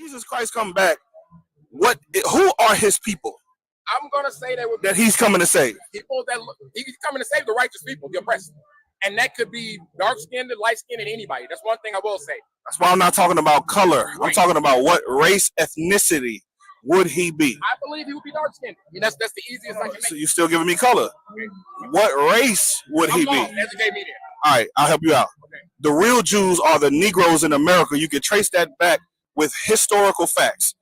Jesus Christ come back, who are his people? I'm gonna say that he's coming to save. People that he's coming to save the righteous people, the oppressed, and that could be dark skinned, light skinned, and anybody. That's one thing I will say. That's why I'm not talking about color. Right. I'm talking about what race, ethnicity would he be? I believe he would be dark skinned. I mean, that's the easiest I can make. So you still giving me color? Okay. What race would he be? Educate me there. All right, I'll help you out. Okay. The real Jews are the Negroes in America. You can trace that back with historical facts.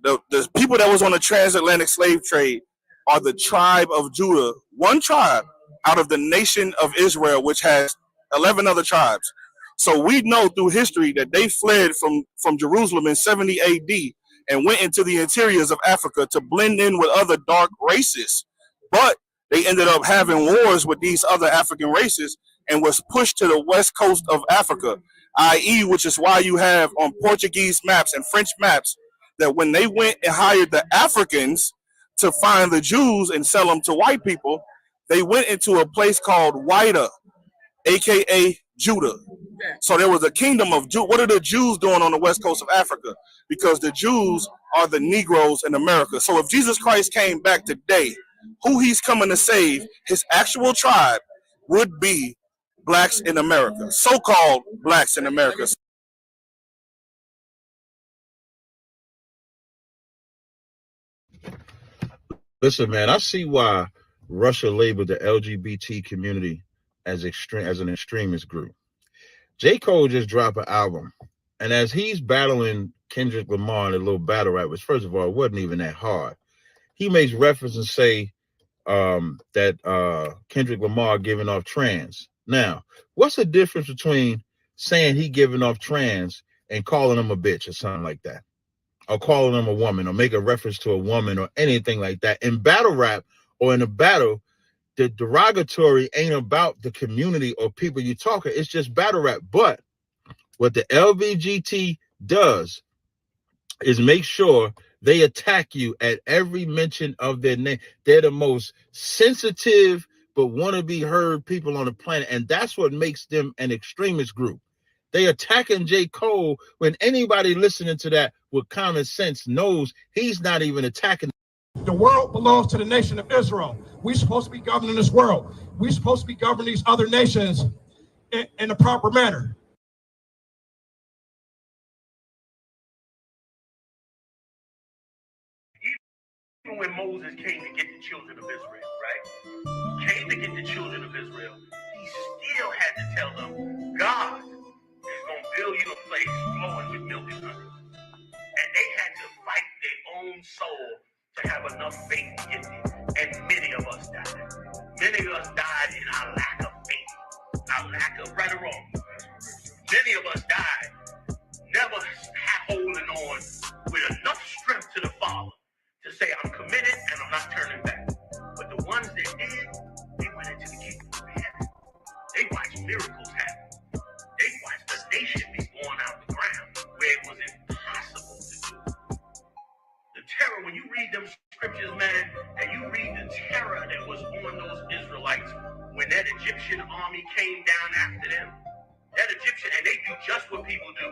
The people that was on the transatlantic slave trade are the tribe of Judah, one tribe out of the nation of Israel, which has 11 other tribes. So we know through history that they fled from Jerusalem in 70 AD and went into the interiors of Africa to blend in with other dark races. But they ended up having wars with these other African races and was pushed to the west coast of Africa, i.e., which is why you have on Portuguese maps and French maps that when they went and hired the Africans to find the Jews and sell them to white people, they went into a place called Whita, a.k.a. Judah. So there was a kingdom of Jews. What are the Jews doing on the west coast of Africa? Because the Jews are the Negroes in America. So if Jesus Christ came back today, who he's coming to save, his actual tribe would be blacks in America, so-called blacks in America. Listen, man, I see why Russia labeled the LGBT community as an extremist group. J. Cole just dropped an album, and as he's battling Kendrick Lamar in a little battle rap, which first of all, it wasn't even that hard, he makes reference and say that Kendrick Lamar giving off trans. Now, what's the difference between saying he giving off trans and calling him a bitch or something like that? Or calling him a woman, or make a reference to a woman, or anything like that. In battle rap or in a battle, the derogatory ain't about the community or people you're talking. It's just battle rap. But what the LBGT does is make sure they attack you at every mention of their name. They're the most sensitive but want to be heard people on the planet. And that's what makes them an extremist group. They attacking J. Cole when anybody listening to that with common sense knows he's not even attacking. The world belongs to the nation of Israel. We're supposed to be governing this world. We're supposed to be governing these other nations in a proper manner. Even when Moses came to get the children of Israel, right? Came to get the children of Israel, he still had to tell them, God is going to build you a place flowing with milk and honey. And they had to fight their own soul to have enough faith to get there. And many of us died. Many of us died in our lack of faith, our lack of right or wrong. Many of us died never holding on with enough strength to the Father to say, I'm committed and I'm not turning back. But the ones that did, they went into the kingdom of heaven. They watched miracles happen. They watched the nation be born out of the ground where it was impossible to do. The terror, when you read them scriptures, man, and you read the terror that was on those Israelites when that Egyptian army came down after them, that Egyptian, and they do just what people do.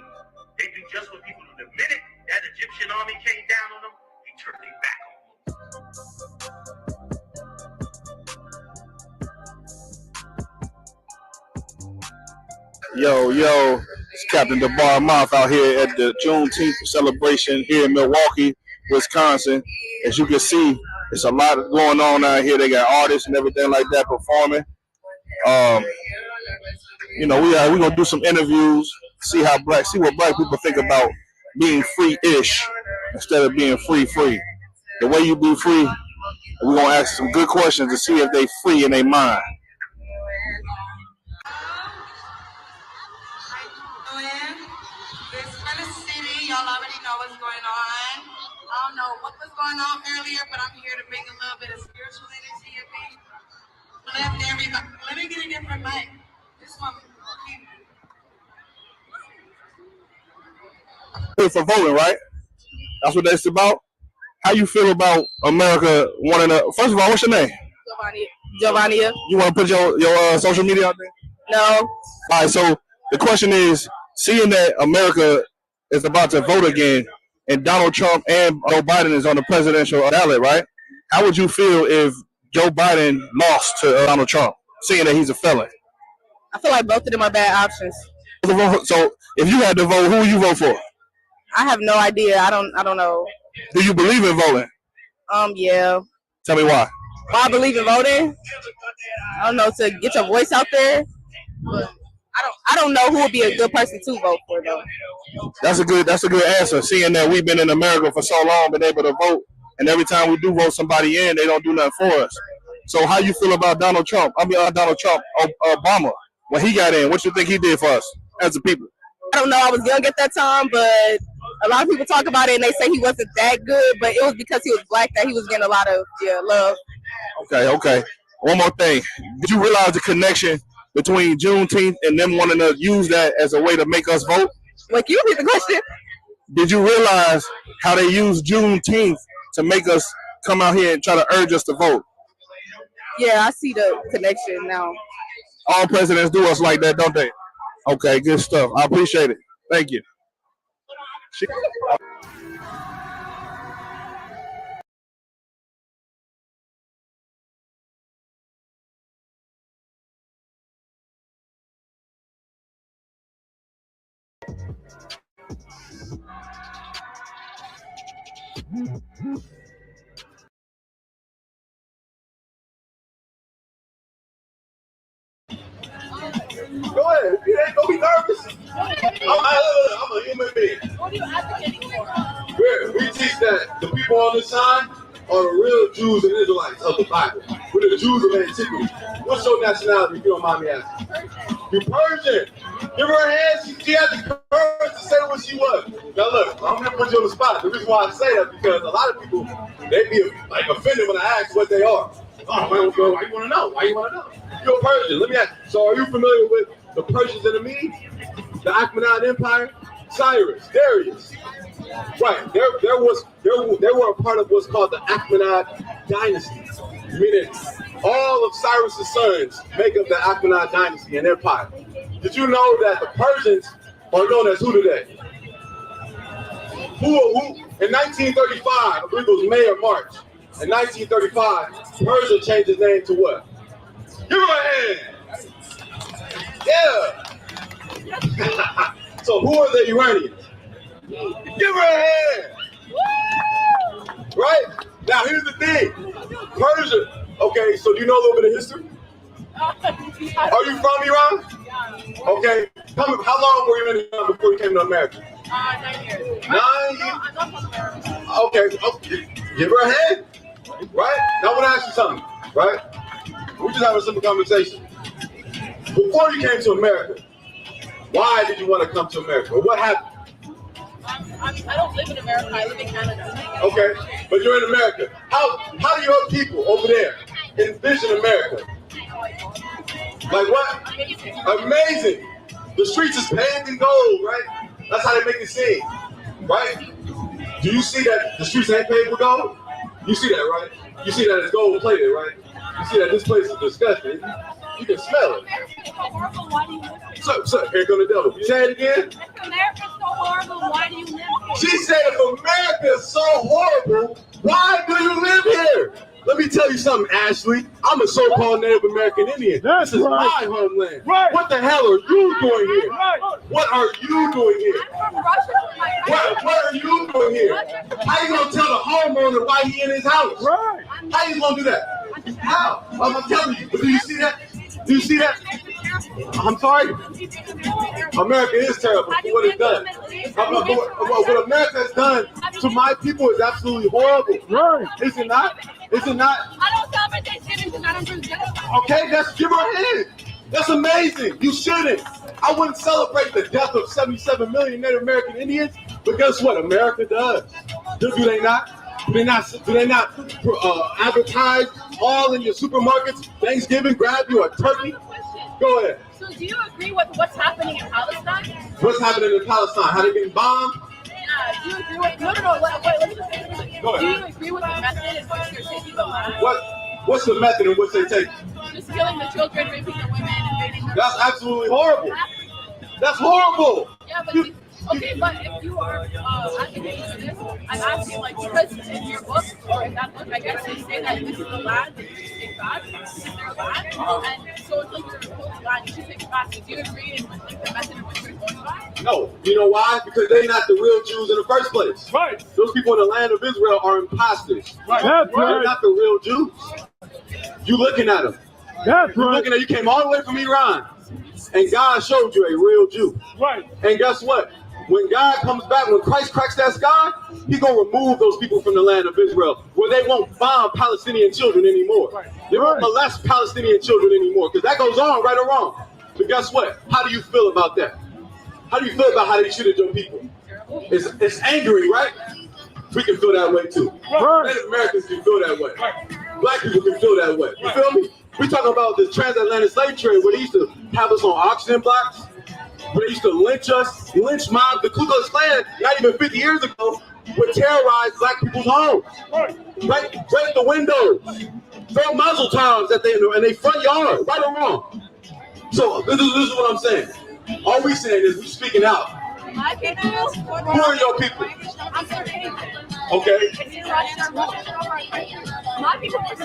They do just what people do. The minute that Egyptian army came down on them, they turned their back on them. Yo, it's Captain DeBar Mouth out here at the Juneteenth celebration here in Milwaukee, Wisconsin. As you can see, there's a lot going on out here. They got artists and everything like that performing. You know, we're gonna do some interviews, see what black people think about being free-ish instead of being free. The way you be free, we're gonna ask some good questions to see if they free in their mind. Y'all already know what's going on. I don't know what was going on earlier, but I'm here to bring a little bit of spiritual energy in me. Let me get a different mic. This one. For voting, right? That's what that's about. How you feel about America wanting to? First of all, what's your name? Giovannia. You want to put your social media out there? No. All right. So the question is, seeing that America is about to vote again, and Donald Trump and Joe Biden is on the presidential ballot, right? How would you feel if Joe Biden lost to Donald Trump, seeing that he's a felon? I feel like both of them are bad options. So if you had to vote, who would you vote for? I have no idea. I don't know. Do you believe in voting? Yeah. Tell me why. Why I believe in voting? I don't know, to get your voice out there. But I don't know who would be a good person to vote for though. That's a good answer. Seeing that we've been in America for so long, been able to vote, and every time we do vote somebody in, they don't do nothing for us. So how you feel about Donald Trump? Obama, when he got in, what you think he did for us as a people? I don't know. I was young at that time, but a lot of people talk about it and they say he wasn't that good, but it was because he was black that he was getting a lot of love. Okay. One more thing. Did you realize the connection between Juneteenth and them wanting to use that as a way to make us vote? Like, you repeat the question? Did you realize how they use Juneteenth to make us come out here and try to urge us to vote? Yeah, I see the connection now. All presidents do us like that, don't they? Okay, good stuff. I appreciate it. Thank you. Go ahead. Don't be nervous. I'm a human being. What are you advocating for? We teach that the people on this side are the real Jews and Israelites of the Bible. We're the Jews of antiquity. What's your nationality, if you don't mind me asking? You're Persian. Give her a hand. She had the courage to say what she was. Now look, I'm gonna put you on the spot. The reason why I say that because a lot of people they be like offended when I ask what they are. Oh, why you want to know? Why you want to know? You're Persian. Let me ask. So, are you familiar with the Persians and the Medes, the Achaemenid Empire, Cyrus, Darius? Right. They were a part of what's called the Achaemenid dynasty, meaning all of Cyrus's sons make up the Achaemenid dynasty and empire. Did you know that the Persians are known as who today? Who? In 1935, I believe it was May or March. In 1935, Persia changed its name to what? Give her a hand. Yeah. So who are the Iranians? Give her a hand. Right? Now here's the thing. Persia. Okay, so do you know a little bit of history? Are you from Iran? Okay. How long were you in Iran before you came to America? 9 years. 9 years? Okay. Give her a hand. Right? Now I want to ask you something, right? We're just having a simple conversation. Before you came to America, why did you want to come to America? Or what happened? I don't live in America, I live in Canada. Okay, but you're in America. How do your people over there envision America? Like what? Amazing. The streets is paved in gold, right? That's how they make it seem, right? Do you see that the streets ain't paved with gold? You see that, right? You see that it's gold plated, right? You see that this place is disgusting. You can smell it. So here go the devil. Say it again. If America's so horrible, why do you live here? She said, if America is so horrible, why do you live here? Let me tell you something, Ashley. I'm a so-called Native American Indian. This is my homeland. Right. What the hell are you doing here? Right. What are you doing here? I'm from Russia. What are you doing here? How you gonna tell the homeowner why he in his house? Right. How you gonna do that? How? I'm telling you. Do you see that? Do you see that? I'm sorry. America is terrible for what it's done. What America has done to my people is absolutely horrible. Right. Is it not? Is it not? I don't celebrate Thanksgiving because I don't drink beer. Okay, give her a hand. That's amazing. You shouldn't. I wouldn't celebrate the death of 77 million Native American Indians, but guess what? America does. Do they not? Do they not advertise all in your supermarkets? Thanksgiving, grab you a turkey. Go ahead. So do you agree with what's happening in Palestine? What's happening in Palestine? How they getting bombed? Do you agree with? No. Let me just say Go ahead. Do you agree with the method in which you're taking the land? What's the method in which they take? Just killing the children, raping the women, invading the. That's absolutely horrible. That's horrible. Yeah, but Okay, but if you are advocating for this, I'm asking, like, because in your book, or in that book, I guess you say that this is the land that you should take back, this is their land, and so it's like your whole land, you should take it back. Do you agree in like, the method in which you're going back? No. You know why? Because they're not the real Jews in the first place. Right. Those people in the land of Israel are imposters. Right. They're not the real Jews. You looking at them. That's You're looking at, you came all the way from Iran, and God showed you a real Jew. Right. And guess what? When God comes back, when Christ cracks that sky, He's gonna remove those people from the land of Israel, where they won't bomb Palestinian children anymore. Right. They won't molest Palestinian children anymore, because that goes on, right or wrong. But guess what? How do you feel about that? How do you feel about how they treated your people? It's angry, right? We can feel that way too. Native Americans can feel that way. Black people can feel that way. You feel me? We talking about this transatlantic slave trade, where they used to have us on oxygen blocks, where they used to lynch us, lynch mob. The Ku Klux Klan, not even 50 years ago, would terrorize black people's homes. Break the windows, throw muzzle towels at in their front yard, right or wrong. So this is what I'm saying. All we saying is we speaking out. My people, Who are your people? I'm sorry. Okay. My people were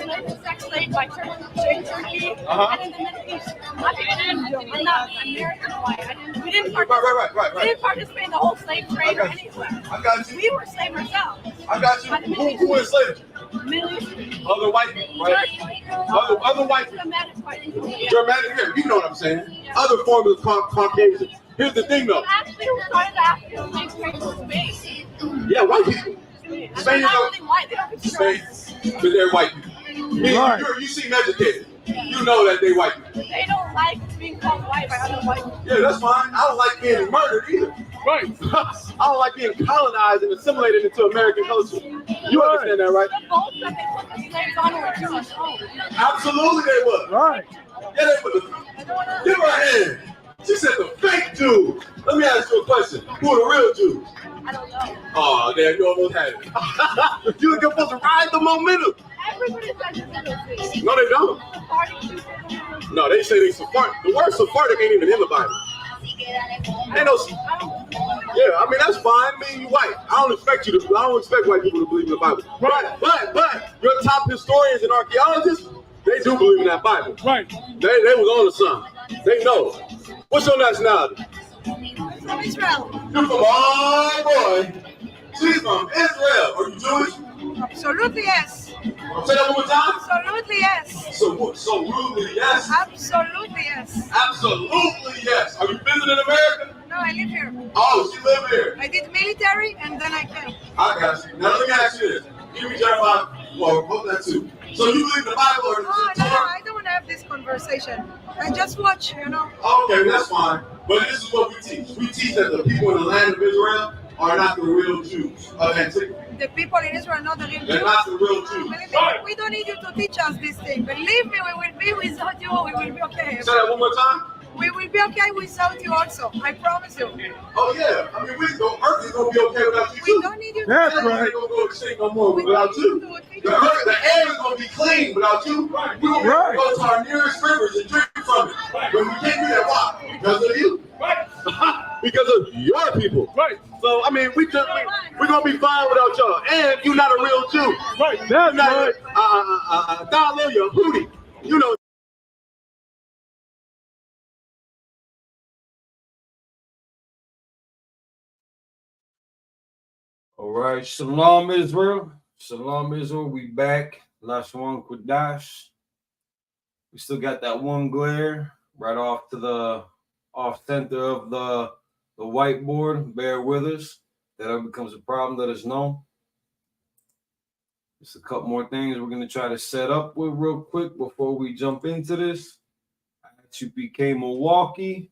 sex slaves by Turkey, and in the Middle East. My people did not American white. We didn't participate. We didn't participate in the whole slave trade or anywhere. I got you. We were slaves ourselves. I got you. Who enslaved you? Middle East. Other white people, right? Other white people. Germanic here. You know what I'm saying? Other forms of Caucasian. Here's the thing, though. Actually, who started the African slave trade was Spain. Yeah, white people. And Spain they're is not only white, they don't consider Spain, because they're white people. You seem educated. You know that they white people. They don't like being called white by other white people. Yeah, that's fine. I don't like being murdered either. Right. I don't like being colonized and assimilated into American culture. You understand that, right? The boats that they put the slaves on were Jewish homes. Absolutely they was. Right. Yeah, they was. Give her a hand. She said the fake Jews. Let me ask you a question. Who are the real Jews? I don't know. Oh, damn, you almost had it. You were supposed to ride the momentum. Everybody says it's No, they don't. No, they say they Sephardic. The word Sephardic ain't even in the Bible. Ain't no. Yeah, I mean that's fine. I mean you white. I don't expect white people to believe in the Bible. Right. But your top historians and archaeologists, they do believe in that Bible. Right. They was on the sun. They know. What's your nationality? From Israel. You're from boy. She's from Israel. Are you Jewish? Absolutely yes. Say that one more time. Absolutely yes. So rudely yes. Absolutely yes. Absolutely yes. Are you visiting America? No, I live here. Oh, she live here. I did military and then I came. I got you. Now let me ask you this. Give me Jeremiah. Well, both that too. So you believe the Bible or the No, Torah? I don't want to have this conversation. I just watch, Okay, that's fine. But this is what we teach. We teach that the people in the land of Israel are not the real Jews of antiquity. The people in Israel are not the real Jews. They're not the real Jews. Believe me, we don't need you to teach us this thing. Believe me, we will be without you. We will be okay. Say that one more time. We will be okay without you also. I promise you. Oh yeah. I mean, Earth is gonna be okay without you too. We don't need you. That's right. Ain't gonna go extinct no more without you. The air is gonna be clean without you. We're gonna go to our nearest rivers and drink from it. But we can't do that. Why? Because of you. Right. Because of your people. Right. So I mean, we're gonna be fine without y'all. And you're not a real Jew. Right. That's not Hallelujah, Hootie. You know. All right, Shalom Israel. Shalom Israel. We back. SHAWAN QADASH. We still got that one glare right off to the off center of the whiteboard. Bear with us. That ever becomes a problem, let us know. Just a couple more things we're gonna try to set up with real quick before we jump into this. ISUPK Milwaukee.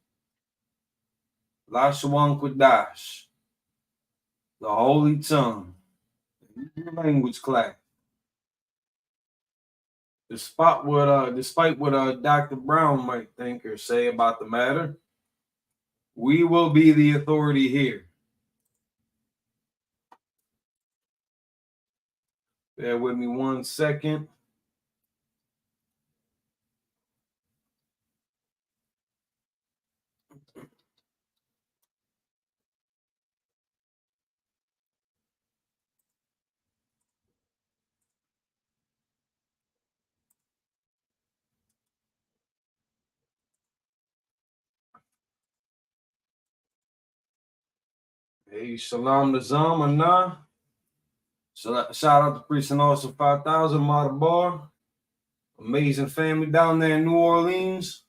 SHAWAN QADASH. The Holy Tongue, language class. Despite what Dr. Brown might think or say about the matter, we will be the authority here. Bear with me 1 second. Hey, Shalom Nazam Anah. Shout out to Priest and also 5000 Madabar. Amazing family down there in New Orleans.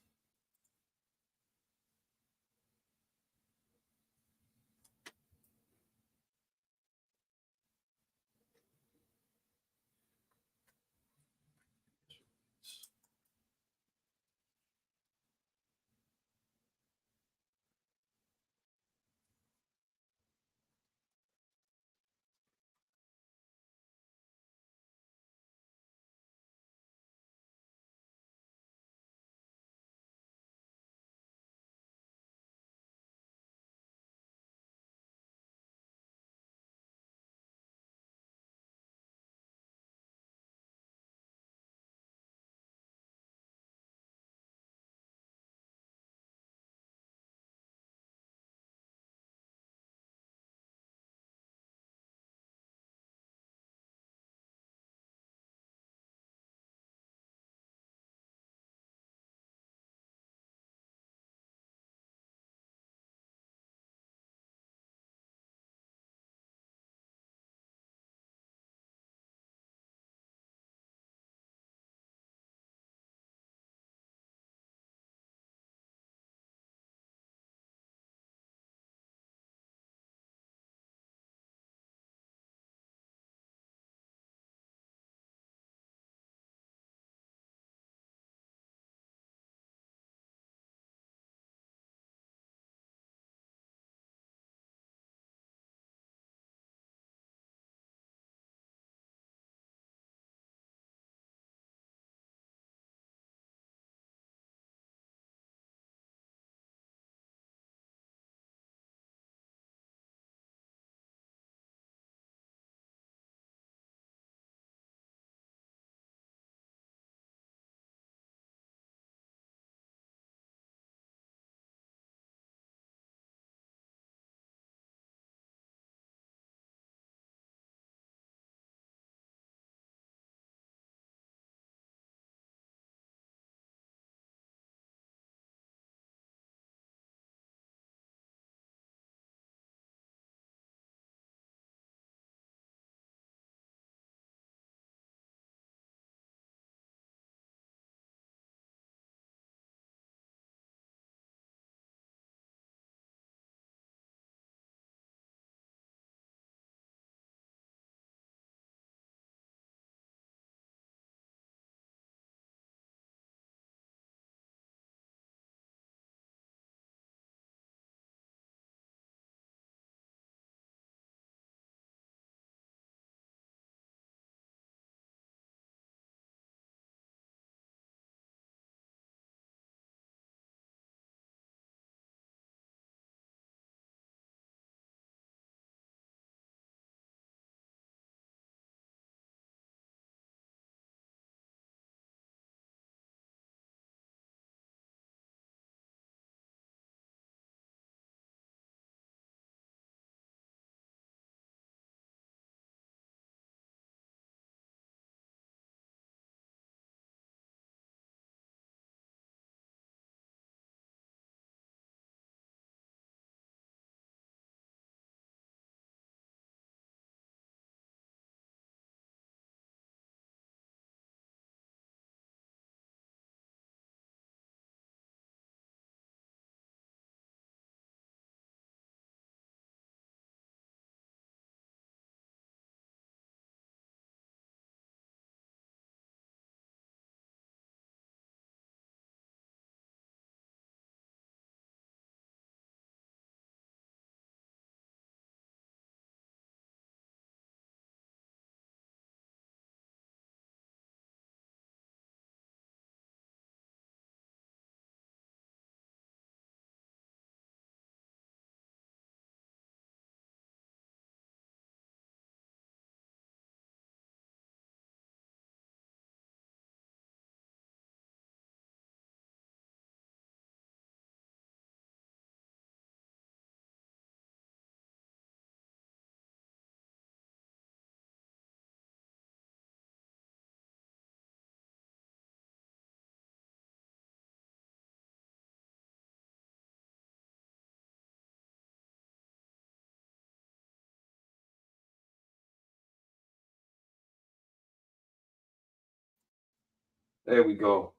There we go.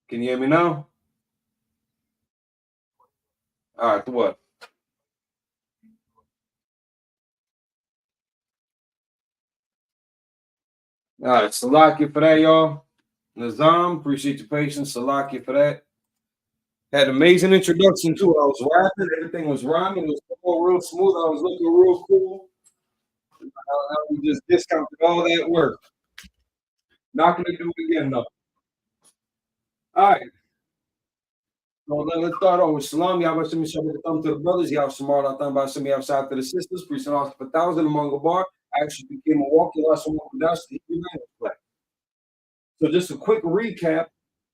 Can you hear me now? All right, what? All right, Salakia for that, y'all. Nazam, appreciate your patience. Salakia for that. Had an amazing introduction too. I was rapping, everything was rhyming. It was all real smooth. I was looking real cool. We just discounted all that work. Not gonna do it again though. All right. So let's start off with Salam. Y'all send me some of the thumb to the brothers. Y'all Samar, I thought about send me outside to the sisters. Priest and for 1,000 among the bar. I actually became Milwaukee last one with us. So just a quick recap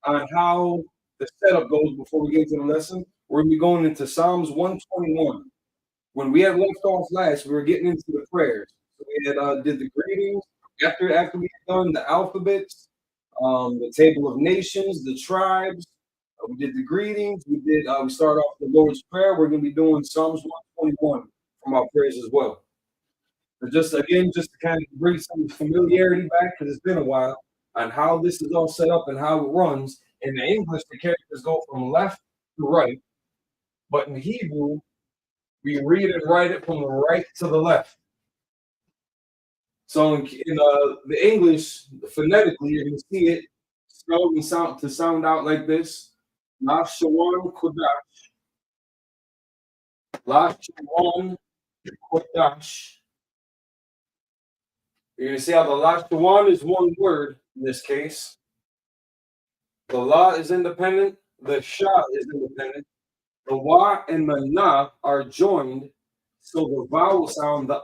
on how the setup goes before we get to the lesson. We're gonna be going into Psalms 121. When we had left off last, we were getting into the prayers. So we had did the greetings after we had done the alphabets, the table of nations, the tribes. We did the greetings. We start off the Lord's Prayer. We're going to be doing Psalms 121 from our prayers as well. But just to kind of bring some familiarity back, because it's been a while, on how this is all set up and how it runs. In the English, the characters go from left to right. But in Hebrew, we read and write it from the right to the left. So in the English, phonetically, you're going to see it spelled and sound out like this. La SHAWAN QADASH. La SHAWAN QADASH. You're going to see how the La SHAWAN is one word in this case. The La is independent. The Sha is independent. The Wa and the Na are joined. So the vowel sound, the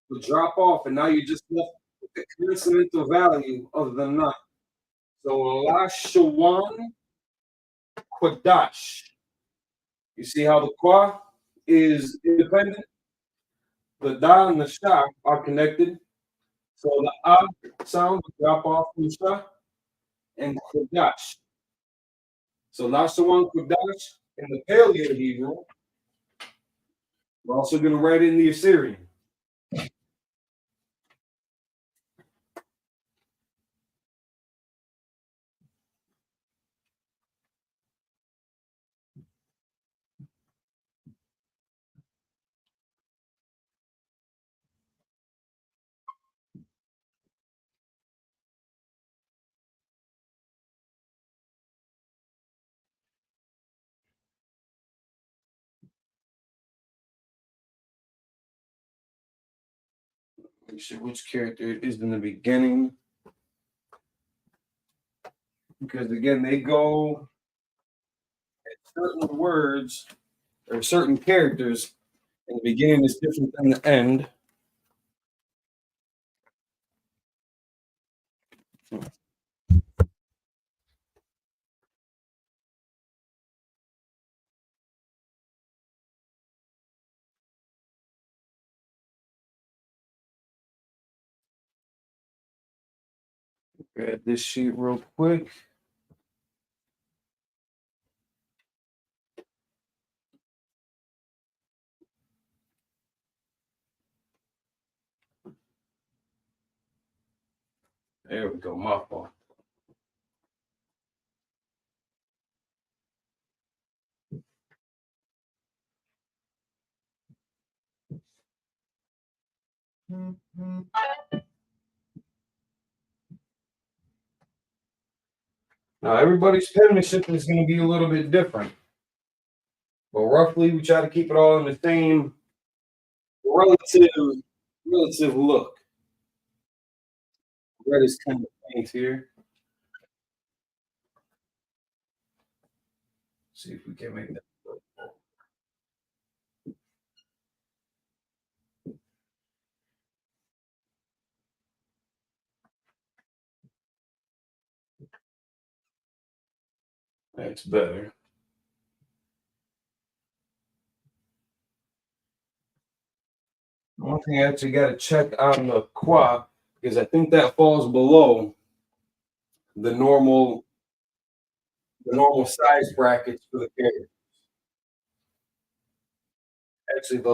will drop off. And now you're just left with the consonantal value of the Na. So La SHAWAN QADASH. You see how the Qua is independent? The Da and the Sha are connected. So the sound will drop off from Sha and QADASH. So La SHAWAN QADASH in the Paleo Hebrew. We're also going to write it in the Assyrian. Make sure which character it is in the beginning. Because again, they go at certain words or certain characters. In the beginning is different than the end. Grab this sheet real quick. There we go, my fault. Now, everybody's penmanship is going to be a little bit different. But roughly, we try to keep it all in the same relative look. Red is kind of faint here. See if we can make that work. That's better. One thing I actually got to check on the Qua, because I think that falls below the normal size brackets for the character. Actually, the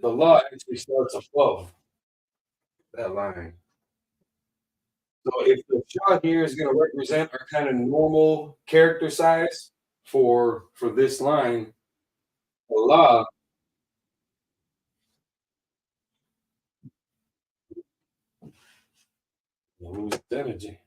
law actually starts above that line. So if the shot here is going to represent our kind of normal character size for this line, Allah lose energy.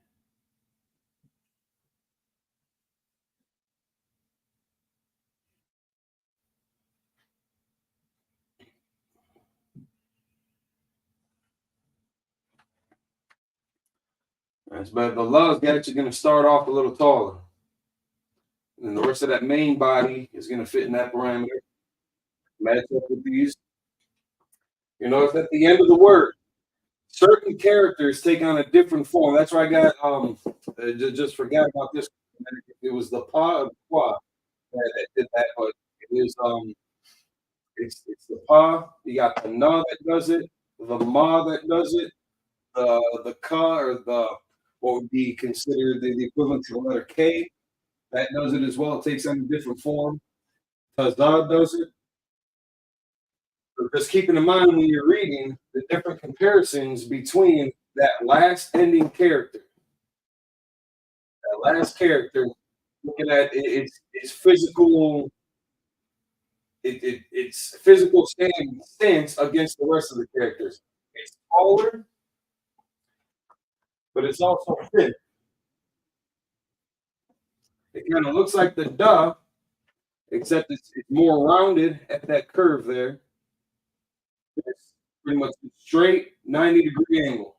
That's but the Allah's actually going to start off a little taller. And the rest of that main body is going to fit in that parameter. Match up with these. You notice at the end of the word, certain characters take on a different form. That's why I got just forgot about this. It was the pa of qua that did that, but it is it's the pa. You got the na that does it, the ma that does it, the ka or the what would be considered the equivalent to the letter K that does it as well. It takes on a different form. Tazad does it. So just keeping in mind when you're reading the different comparisons between that last ending character. That last character, looking at its physical, its physical stance against the rest of the characters. It's taller, but it's also thin. It kind of looks like the duh, except it's more rounded at that curve there. It's pretty much a straight 90-degree angle.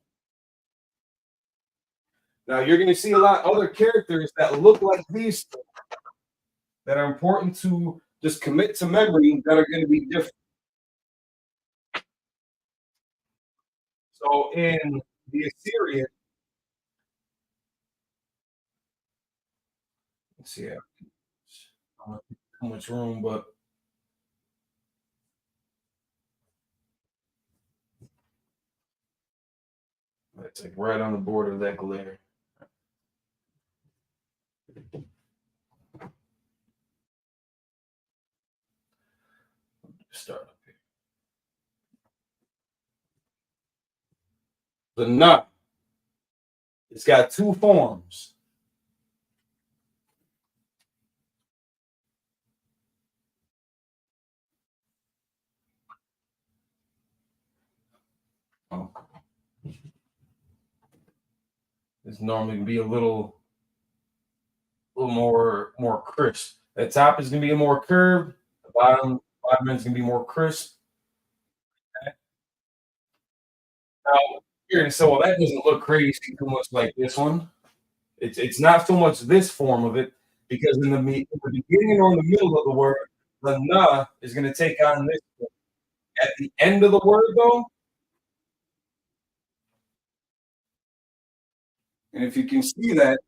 Now you're going to see a lot of other characters that look like these that are important to just commit to memory that are going to be different. So in the Assyrian, let's see, I don't have too much room, but it's like right on the border of that glare. Start up here. The nut. It's got two forms. Oh. It's normally gonna be a little more crisp. The top is gonna be more curved. The bottom is gonna be more crisp. Now you're gonna say, well, that doesn't look crazy too much like this one. It's not so much this form of it because in the beginning or in the middle of the word, the na is going to take on this form. At the end of the word, though, and if you can see that,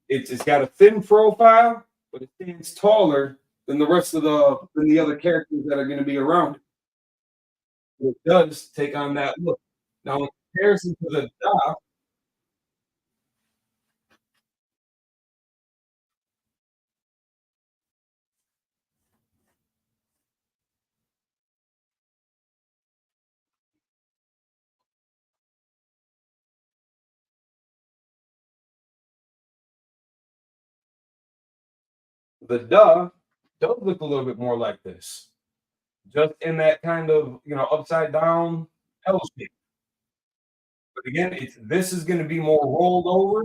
it's got a thin profile, but it stands taller than the rest of the other characters that are going to be around it. It does take on that look. Now, in comparison to the da, the da does look a little bit more like this, just in that kind of upside down L shape. But again, this is going to be more rolled over,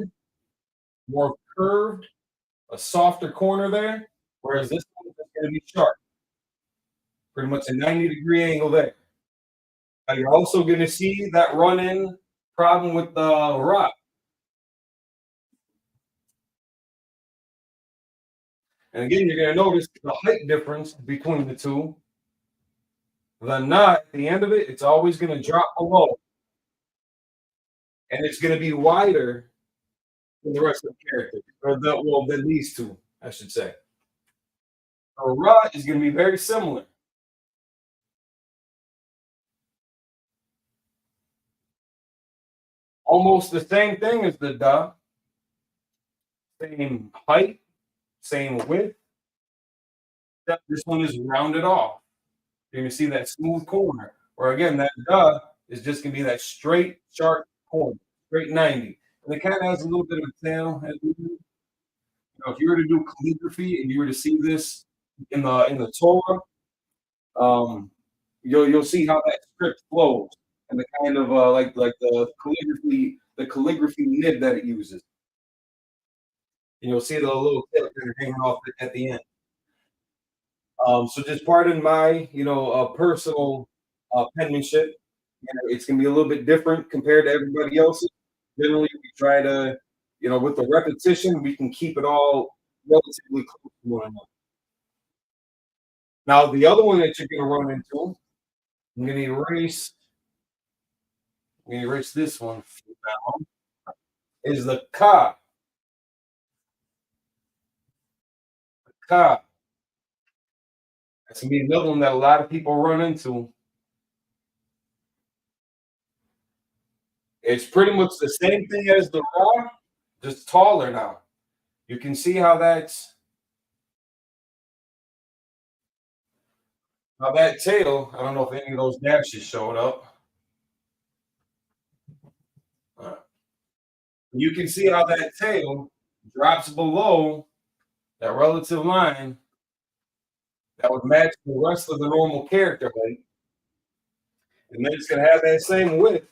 more curved, a softer corner there, whereas this one is going to be sharp, pretty much a 90-degree angle there. Now you're also going to see that run-in problem with the rock. And again, you're going to notice the height difference between the two. The knot at the end of it, it's always going to drop below. And it's going to be wider than the rest of the characters, or than these two, I should say. The rod is going to be very similar. Almost the same thing as the da. Same height, same width. Except this one is rounded off. You're going to see that smooth corner. Or again, that da is just going to be that straight, sharp corner, straight 90. and it kind of has a little bit of a tail. You know, if you were to do calligraphy and you were to see this in the Torah, you'll see how that script flows and the kind of like the calligraphy nib that it uses. And you'll see the little tail kind of hanging off at the end. So just pardon my, personal penmanship. You know, it's gonna be a little bit different compared to everybody else's. Generally, we try to, with the repetition, we can keep it all relatively close to one another. Now, the other one that you're gonna run into, I'm gonna erase this one now, is the ka. Ka. That's gonna be another one that a lot of people run into. It's pretty much the same thing as the raw, just taller now. You can see how that tail, I don't know if any of those dashes showed up. You can see how that tail drops below that relative line that would match the rest of the normal character height. And then it's going to have that same width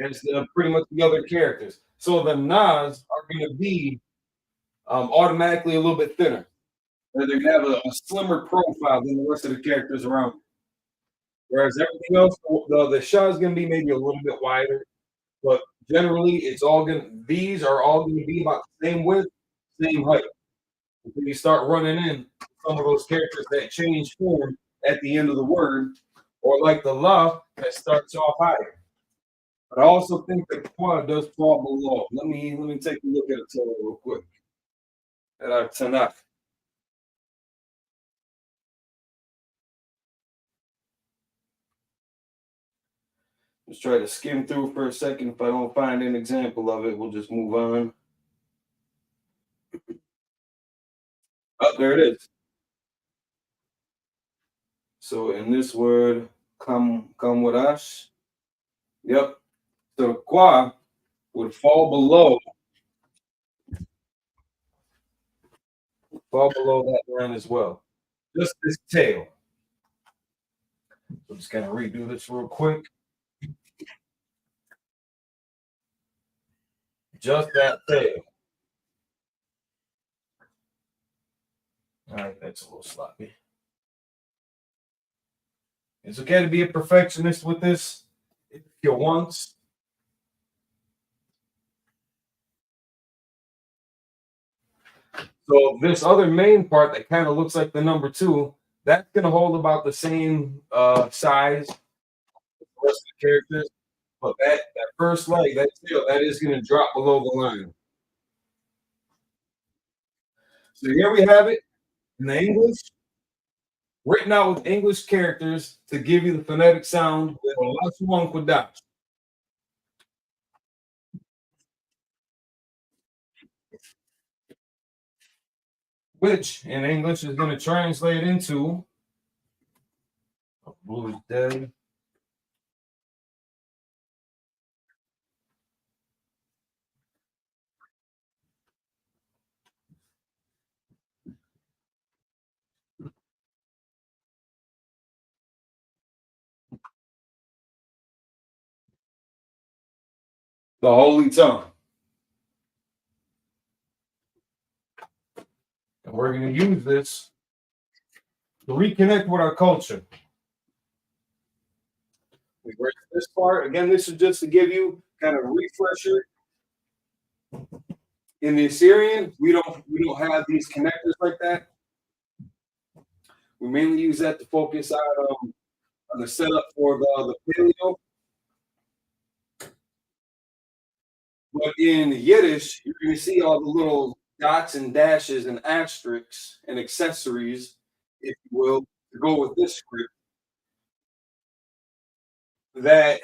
as pretty much the other characters. So the Nas are going to be automatically a little bit thinner. They're going to have a slimmer profile than the rest of the characters around. Whereas everything else, the Shah is going to be maybe a little bit wider. But generally, these are all going to be about the same width, same height. Until you start running in some of those characters that change form at the end of the word, or like the la that starts off higher. But I also think the qua does fall below. Let me take a look at it real quick. At our Tanakh. Just try to skim through for a second. If I don't find an example of it, we'll just move on. Oh, there it is. So in this word, QADASH, yep. So the qua would fall below that line as well. Just this tail. So just kind of redo this real quick. Just that tail. All right, that's a little sloppy. It's okay to be a perfectionist with this if you want. So this other main part that kind of looks like the number 2, that's going to hold about the same size as the rest of the characters. But that first leg, that tail, that is going to drop below the line. So here we have it in the English, written out with English characters to give you the phonetic sound with SHAWAN QADASH. Which in English is going to translate into blue is dead. The holy tongue. And we're going to use this to reconnect with our culture. We break this part. Again, this is just to give you kind of a refresher. In the Assyrian, we don't have these connectors like that. We mainly use that to focus on the setup for the paleo. But in Yiddish, you're going to see all the little dots and dashes and asterisks and accessories, if you will, to go with this script that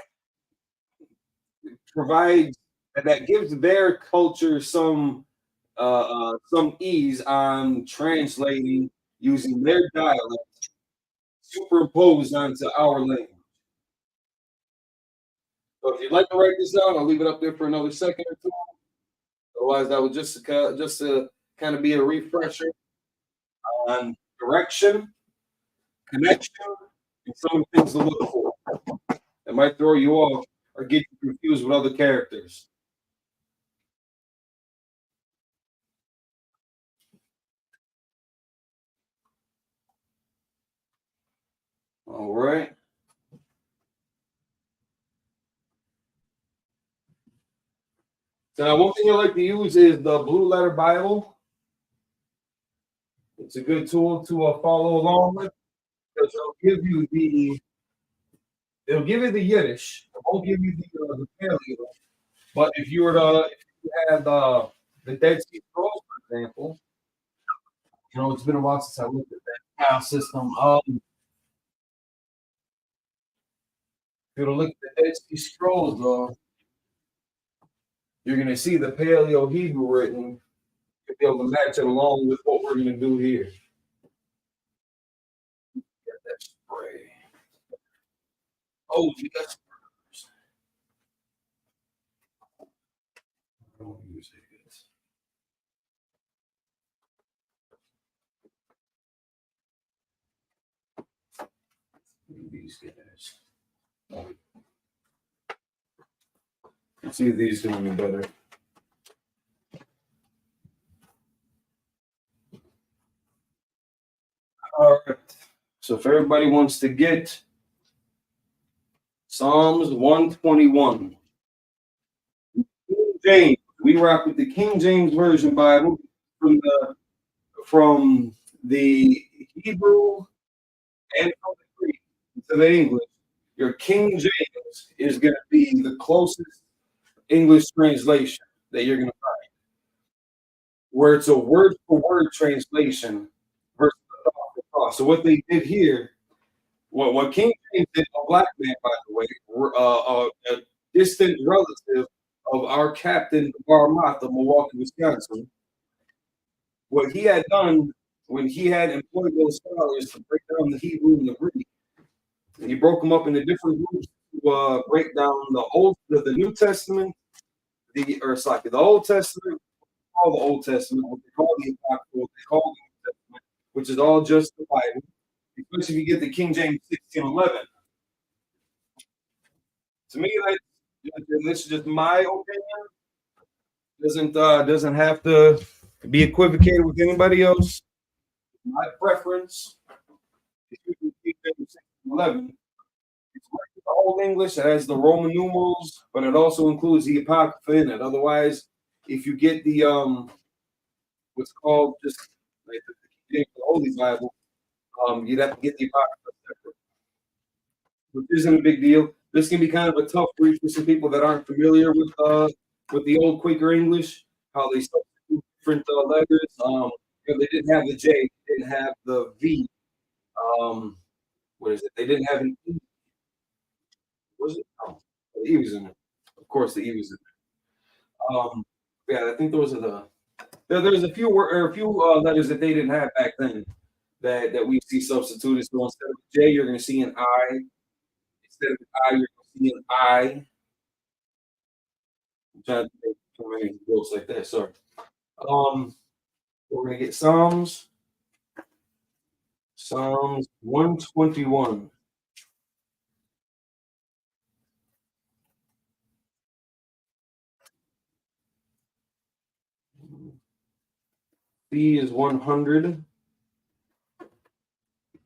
gives their culture some ease on translating using their dialect superimposed onto our language. So if you'd like to write this down, I'll leave it up there for another second or two. Otherwise, that would just kind of be a refresher on direction, connection, and some things to look for. It might throw you off or get you confused with other characters. All right. So now one thing I like to use is the Blue Letter Bible. It's a good tool to follow along with because it'll give you the Yiddish. It won't give you the Paleo. But if you have the Dead Sea Scrolls, for example, it's been a while since I looked at that file system. If you look at the Dead Sea Scrolls, though, you're going to see the Paleo Hebrew written. You'll be able to match it along with what we're going to do here. Get that spray. Oh, you got sprayers. I don't use it. These guys. Let's see if these do any better. All right. So if everybody wants to get Psalms 121, King James, we rock with the King James Version Bible from the Hebrew and from the Greek to the English. Your King James is going to be the closest English translation that you're going to find, where it's a word for word translation versus the thought for thought. So what they did here, what King James did, a black man, by the way, a distant relative of our captain, Bar Mott of Milwaukee, Wisconsin, what he had done when he had employed those scholars to break down the Hebrew and the Greek, and he broke them up into different groups to break down the New Testament, the Old Testament, all the Old Testament, what they call the Apocrypha, what they call the New Testament, which is all just the Bible. Especially if you get the King James 1611. To me, this is just my opinion. Doesn't have to be equivocated with anybody else. My preference is using King James 1611. It's like the Old English. It has the Roman numerals, but it also includes the Apocrypha in it. Otherwise, if you get the what's called just like the Holy Bible, you'd have to get the Apocrypha separate, which isn't a big deal. This can be kind of a tough read for some people that aren't familiar with the old Quaker English, how they substitute different letters. They didn't have the J, they didn't have the V. What is it? They didn't have an E. Was it? Oh, the E was in there. Of course, the E was in there. Yeah, I think those are there's a few letters that they didn't have back then that we see substituted. So instead of J, you're going to see an I. Instead of an I, you're going to see an I. I'm trying to make too many rules like that. Sorry. We're going to get Psalms 121. B is 100.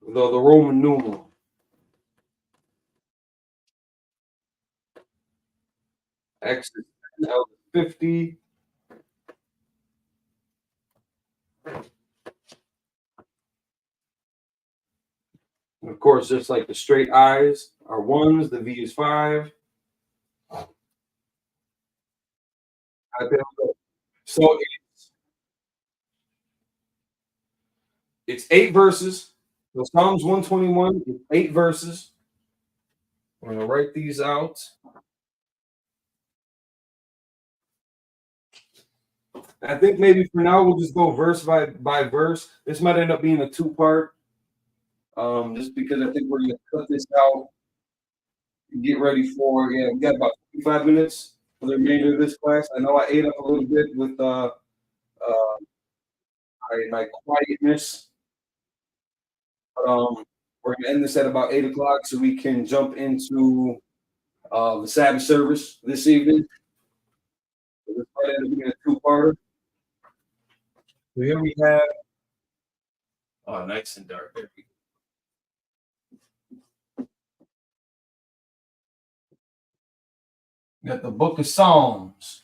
The Roman numeral. X is 50. And of course, just like the straight I's are 1s, the V is 5. So it's 8 verses. So Psalms 121 is 8 verses. I'm going to write these out. I think maybe for now we'll just go verse by verse. This might end up being a 2-part, just because I think we're going to cut this out get ready for, we got about 55 minutes for the remainder of this class. I know I ate up a little bit with my quietness. We're gonna end this at about 8 o'clock so we can jump into the Sabbath service this evening. So this might end up being a two-parter. So here we have nice and dark. There we go. We got the book of Psalms,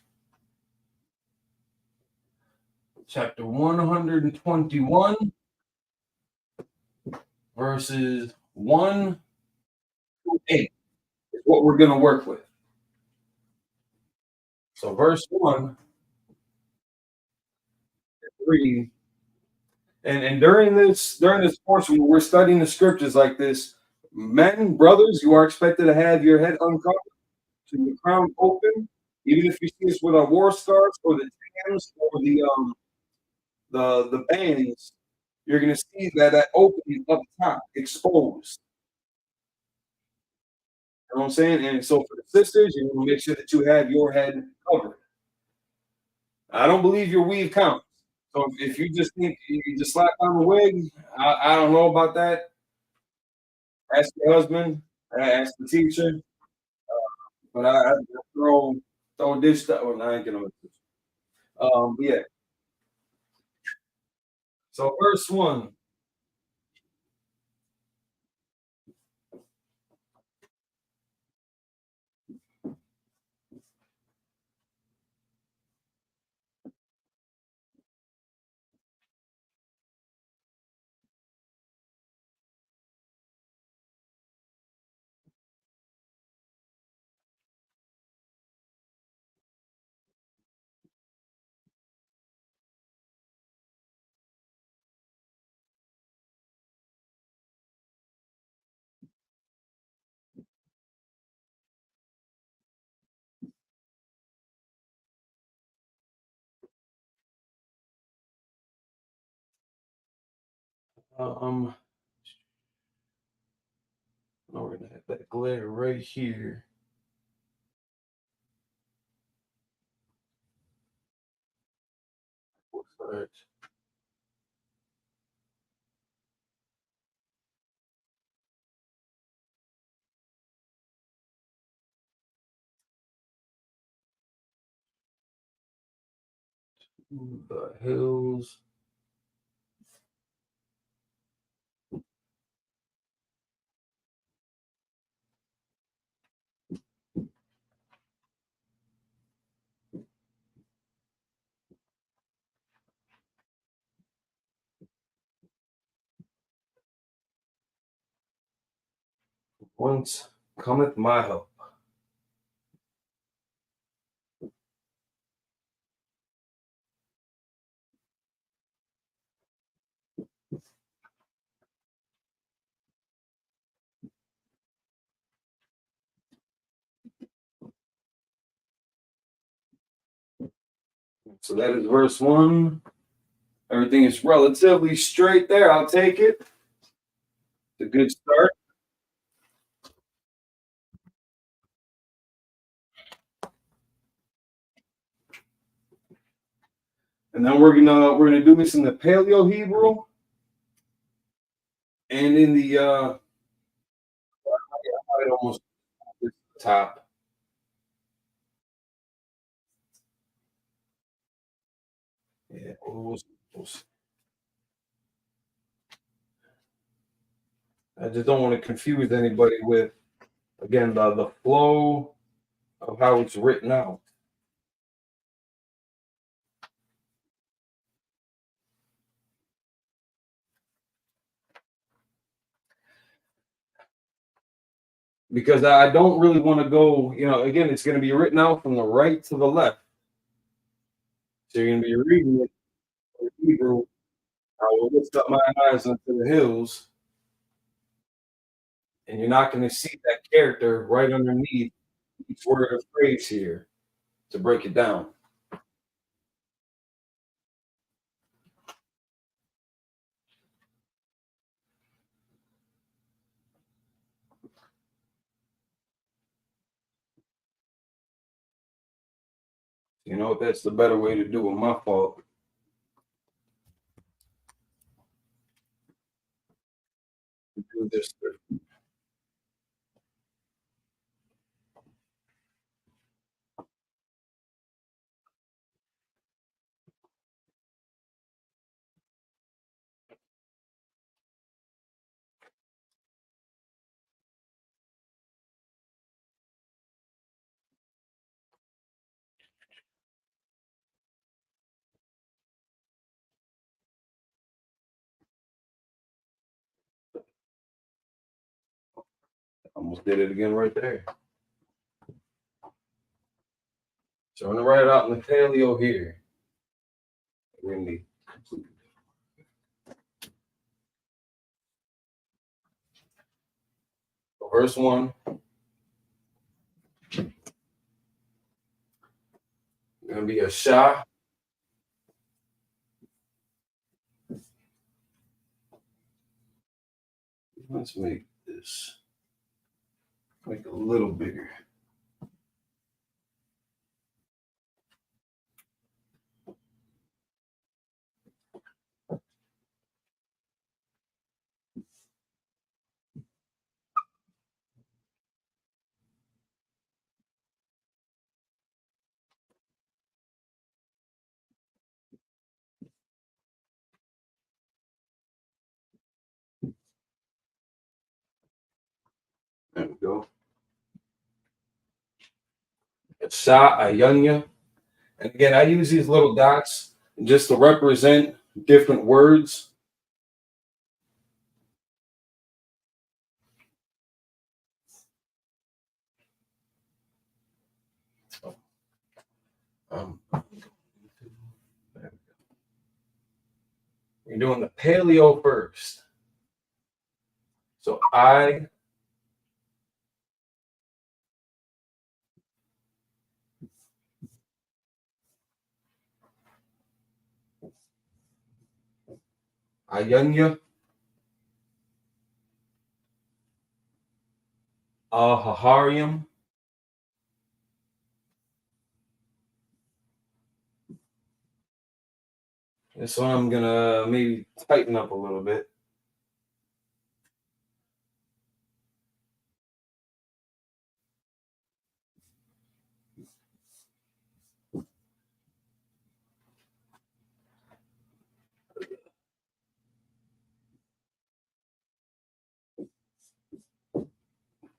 chapter 121, verses 1 to 8 is what we're going to work with. So verse 1, read, and during this portion when we're studying the scriptures like this, men, brothers, you are expected to have your head uncovered, to your crown open, even if you see us with our war scars or the tams or the bands, you're going to see that opening up top exposed. You know what I'm saying? And so for the sisters, you want to make sure that you have your head covered. I don't believe your weave counts. So if you just think you just slap on the wig, I don't know about that. Ask your husband, ask the teacher. But I throw dish stuff. Well, I ain't gonna. Yeah. So verse 1. We're gonna have that glare right here. What's that? The hills. Whence cometh my help? So that is verse 1. Everything is relatively straight there. I'll take it. It's a good start. And then we're gonna do this in the Paleo Hebrew and in the almost top. Yeah, I just don't want to confuse anybody with, again, the flow of how it's written out. Because I don't really want to go, again, it's going to be written out from the right to the left. So you're going to be reading it in Hebrew. I will lift up my eyes unto the hills. And you're not going to see that character right underneath each word of phrase here to break it down. You know, that's the better way to do it. My fault. Do this. Almost did it again right there. So I'm gonna write it out in the paleo here. Really. The first one. Gonna be a SHA. Let's make this. Make it a little bigger. There we go. A SHA, a yunya. And again, I use these little dots just to represent different words. We're doing the paleo first. So I Ayanya, Ahaharium, this one I'm gonna maybe tighten up a little bit.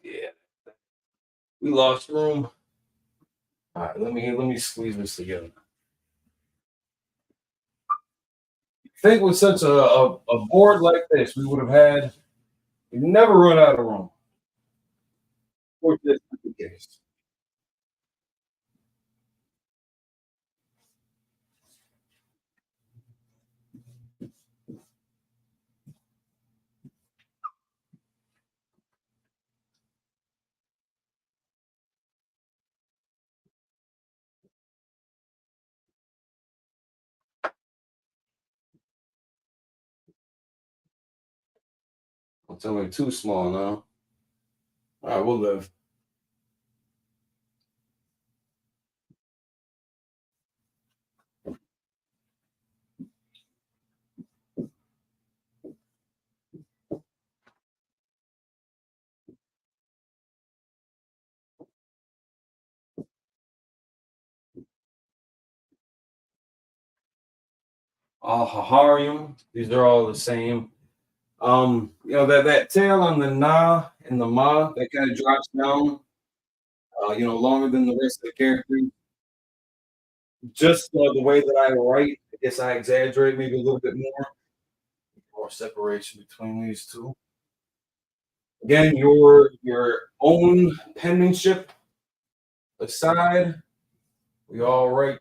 Yeah, we lost room. All right, let me squeeze this together. I think with such a board like this, we would have had we'd never run out of room. Of course, that's not the case. It's only too small now. All right, we'll live. Ahaharium, these are all the same. You know, that tail on the na and the ma that kind of drops down, you know, longer than the rest of the characters. Just the way that I write, I guess I exaggerate maybe a little bit more separation between these two. Again, your own penmanship aside, we all write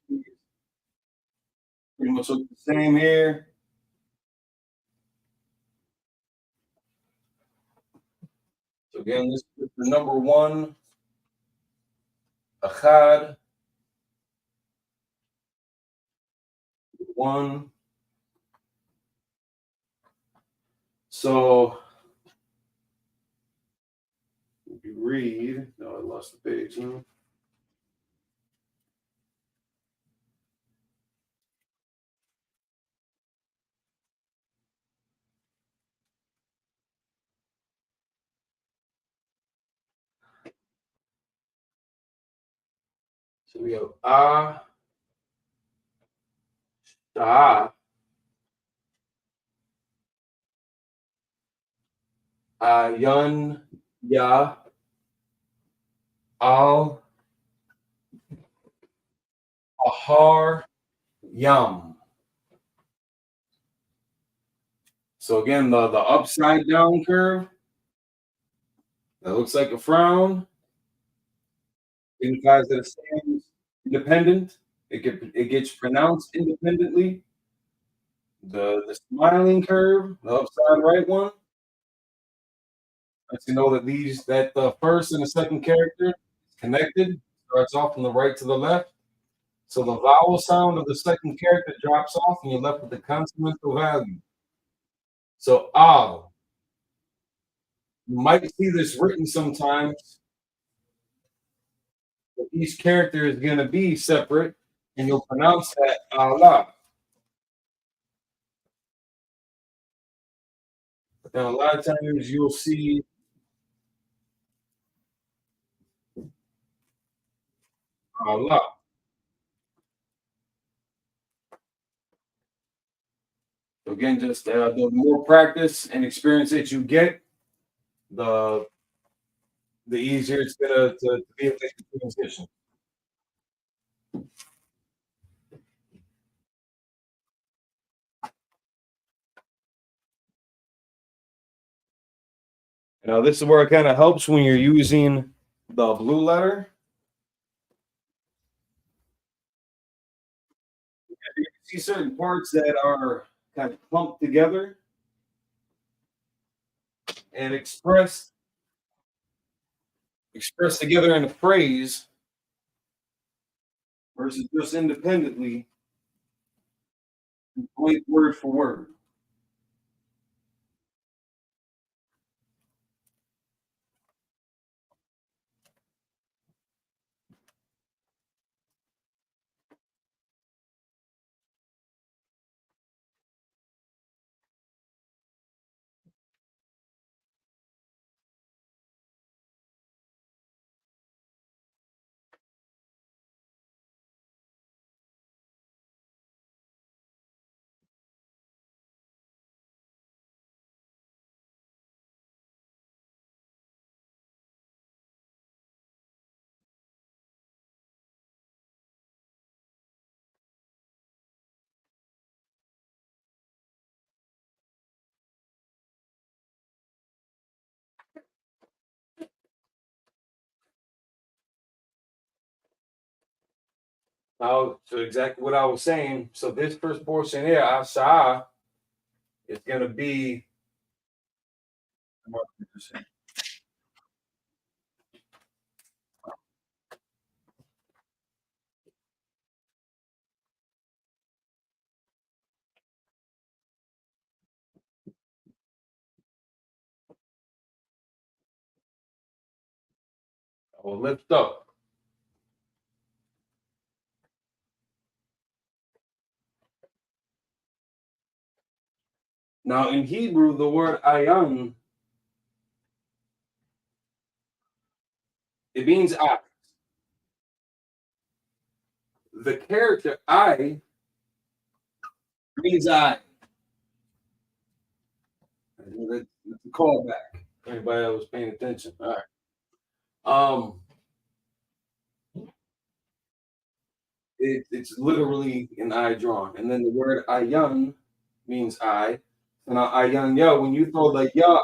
pretty much look the same here. So again, this is the number one, Achad, one. So if you read, no, I lost the page now. So we have Shah, Yun, Ya, Al, Ahar, Yam. So again, the upside down curve that looks like a frown signifies that it stands independent. It gets pronounced independently. The smiling curve, the upside right one, lets you know that the first and the second character is connected. Starts off from the right to the left. So the vowel sound of the second character drops off, and you're left with the consonantal value. So al. You might see this written sometimes. But each character is going to be separate, and you'll pronounce that Allah. But then a lot of times you'll see Allah. So again, just the more practice and experience that you get, the easier it's gonna to be able to transition. Now this is where it kind of helps when you're using the blue letter. You can see certain parts that are kind of clumped together and expressed together in a phrase versus just independently, word for word. Now, so exactly what I was saying. So this first portion here, Asha, is going to be. I will lift up. Now, in Hebrew, the word ayan, it means I. The character I means I. That's a callback. Anybody that was paying attention. All right. It's literally an I drawn. And then the word ayan means I. So now ayan ya, when you throw the ya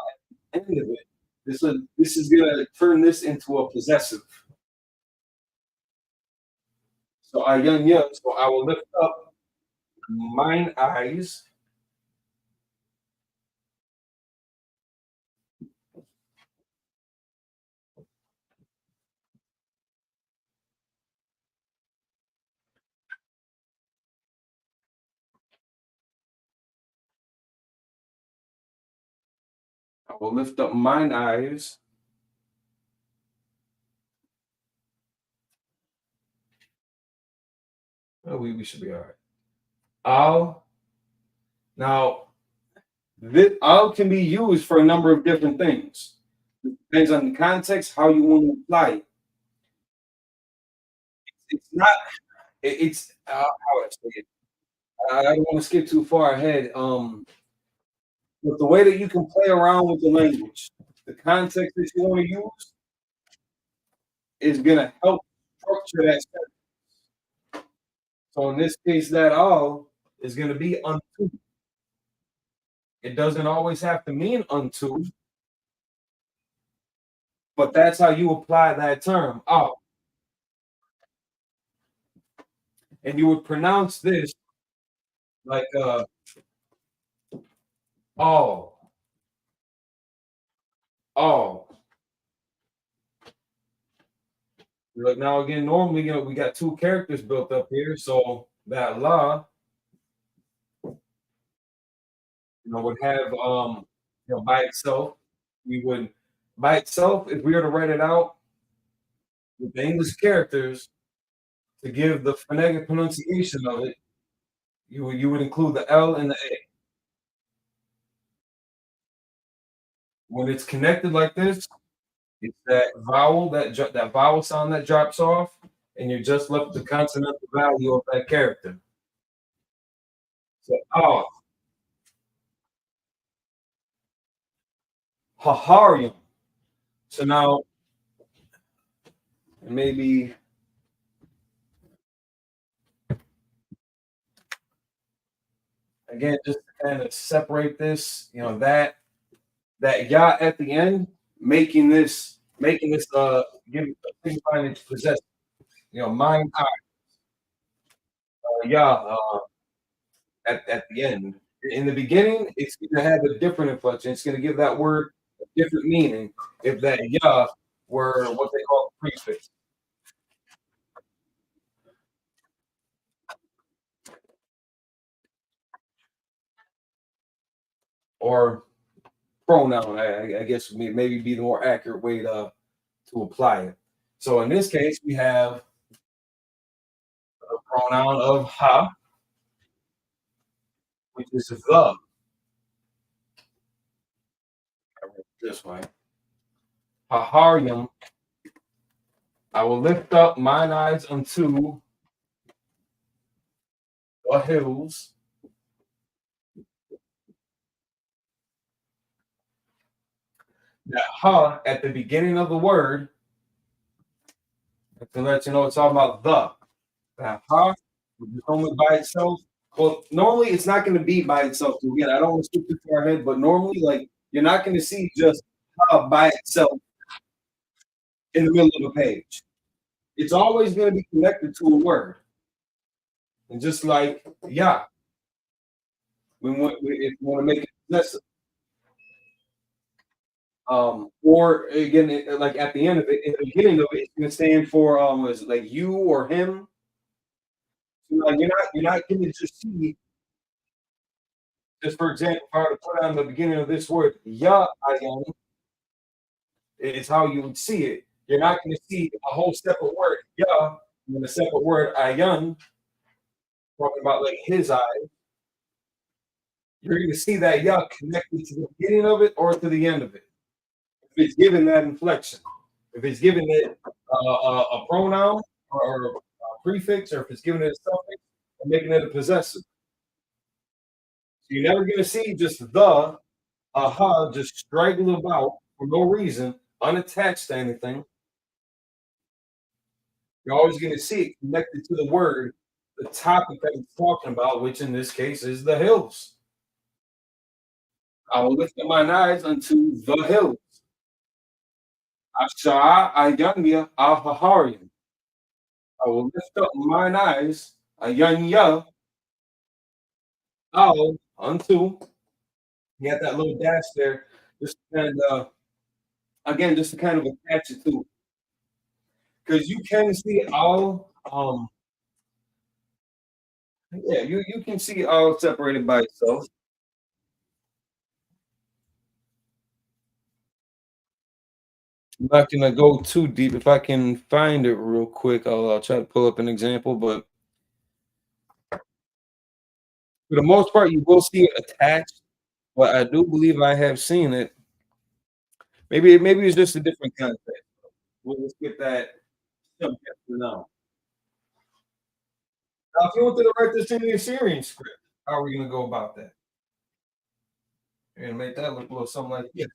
at the end of it, this is gonna turn this into a possessive. So ayan ya, so I will lift up mine eyes. I will lift up mine eyes. Oh, we should be all right. Now this al can be used for a number of different things. It depends on the context, how you want to apply it. it's not. It's how would I say it? I don't want to skip too far ahead. But the way that you can play around with the language, the context that you want to use is gonna help structure that sentence. So in this case, that all is gonna be unto. It doesn't always have to mean unto, but that's how you apply that term, all. And you would pronounce this like all, all. Look now again, normally we got two characters built up here, so that la would have by itself. We would by itself, if we were to write it out with the English characters to give the phonetic pronunciation of it, you would include the L and the A. When it's connected like this, it's that vowel that vowel sound that drops off, and you're just left with the consonantal value of that character. So Haharium. So now maybe again, just to kind of separate this, that ya at the end, making this signifying its possessor. Mine ya at the end. In the beginning, it's going to have a different inflection. It's going to give that word a different meaning if that ya were what they call a prefix. Or pronoun, I guess maybe be the more accurate way to apply it. So in this case, we have a pronoun of ha, which is the. This way. Haharium. I will lift up mine eyes unto the hills. That ha at the beginning of the word, to let you know it's all about the. That ha, which is only by itself. Well, normally it's not going to be by itself. So again, I don't want to skip too far ahead, but normally, like, you're not going to see just ha by itself in the middle of a page. It's always going to be connected to a word. And just like ya, if we want to make it possessive. Or again, like at the end of it, in the beginning of it, it's going to stand for is it like you or him? So like you're not going to just see. Just for example, if I were to put on the beginning of this word, ya ayan, is how you would see it. You're not going to see a whole separate word, ya, and then a separate word ayan, talking about like his eyes. You're going to see that ya connected to the beginning of it or to the end of it. If it's given that inflection, if it's given it a pronoun or a prefix, or if it's given it a suffix, or making it a possessive. So you're never going to see just the aha just straggle about for no reason, unattached to anything. You're always going to see it connected to the word, the topic that it's talking about, which in this case is the hills. I will lift up mine eyes unto the hills. Asha ayanya ahaharian. I will lift up mine eyes, ayanya, al unto. You have that little dash there, just kind of again, just to kind of attach it to, because you can see all. Yeah, you can see all separated by itself. I'm not gonna go too deep. If I can find it real quick, I'll try to pull up an example. But for the most part, you will see it attached. But I do believe I have seen it. Maybe it's just a different context. We'll just get that subject for now. Now, if you want to write this in the Assyrian script, how are we going to go about that? You're going to make that look a little something like this.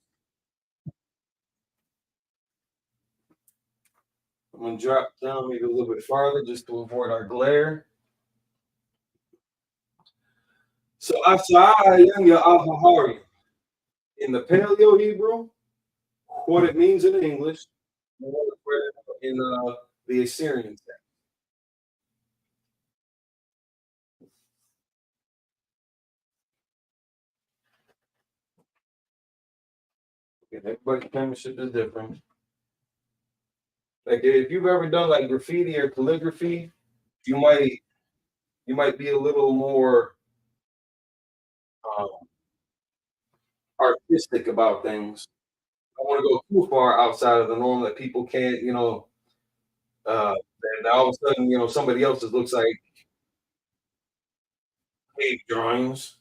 I'm going to drop down maybe a little bit farther just to avoid our glare. So, Al-Hahari. In the Paleo Hebrew, what it means in English, in the Assyrian text. Everybody's penmanship is different. Like if you've ever done like graffiti or calligraphy, you might be a little more artistic about things. I don't want to go too far outside of the norm that people can't, and all of a sudden, somebody else's looks like cave drawings.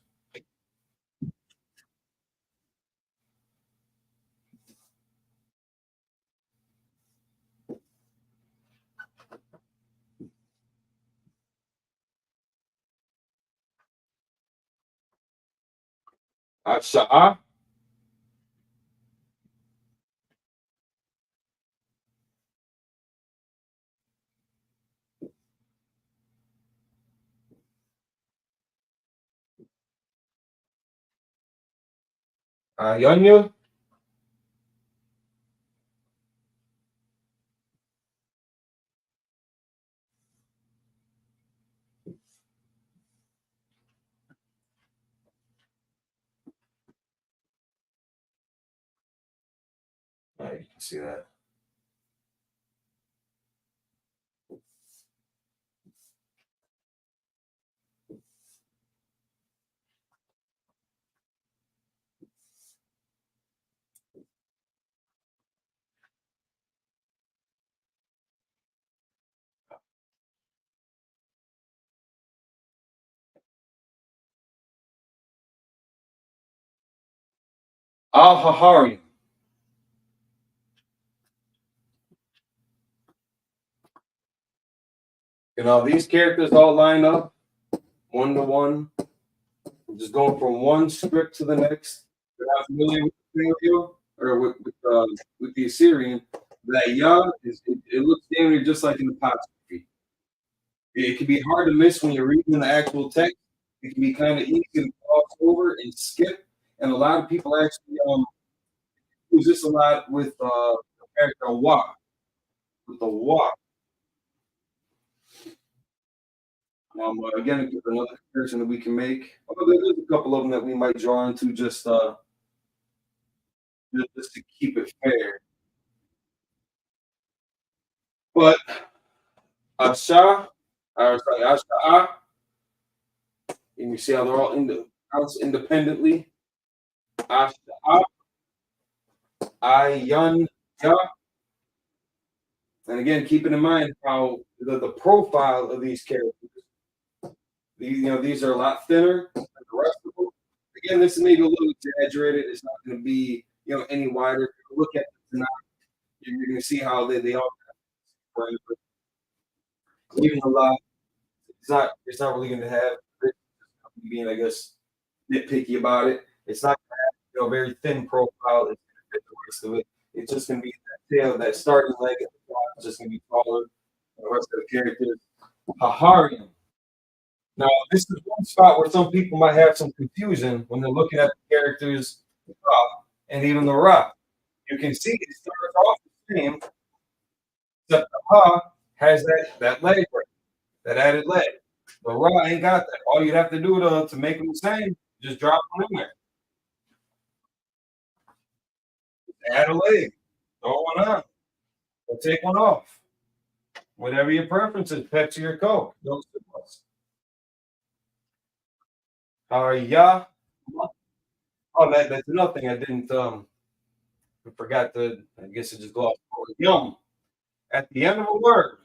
Asha'a. Ayanya. You can see that. Al-Hahari. These characters all line up one to one. I'm just going from one script to the next. You're not familiar with the Paleo or with the Assyrian. That Yah it looks damn near just like an apostrophe. It can be hard to miss when you're reading the actual text. It can be kind of easy to cross over and skip. And a lot of people actually use this a lot with the character Wa. With the Wa. Again, another comparison that we can make. Although there's a couple of them that we might draw into just to keep it fair. But Asha, Asha'a, and you see how they're all independently. Asha'a, Ayun, Ya. And again, keeping in mind how the profile of these characters, these are a lot thinner than the rest of them. Again, this is maybe a little exaggerated. It's not going to be any wider. If you look at it tonight, you're going to see how they all even a lot. It's not really going to have being, I guess, nitpicky about it. It's not going to have a very thin profile. It's going to fit the rest of it. It's just going to be that tail, that starting leg at the top. It's just going to be taller than the rest of the characters. Haharian. Now, this is one spot where some people might have some confusion when they're looking at the characters and even the Ra. You can see it starts off the same, except the Ha has that leg break, that added leg. The Ra ain't got that. All you'd have to do to make them the same, just drop them in there. Add a leg, throw one on, or take one off. Whatever your preference is, Pepsi or Coke. Those two ones. Yeah. Oh, that's another thing I didn't I forgot to, I guess it just glossed over. Yum. At the end of a word,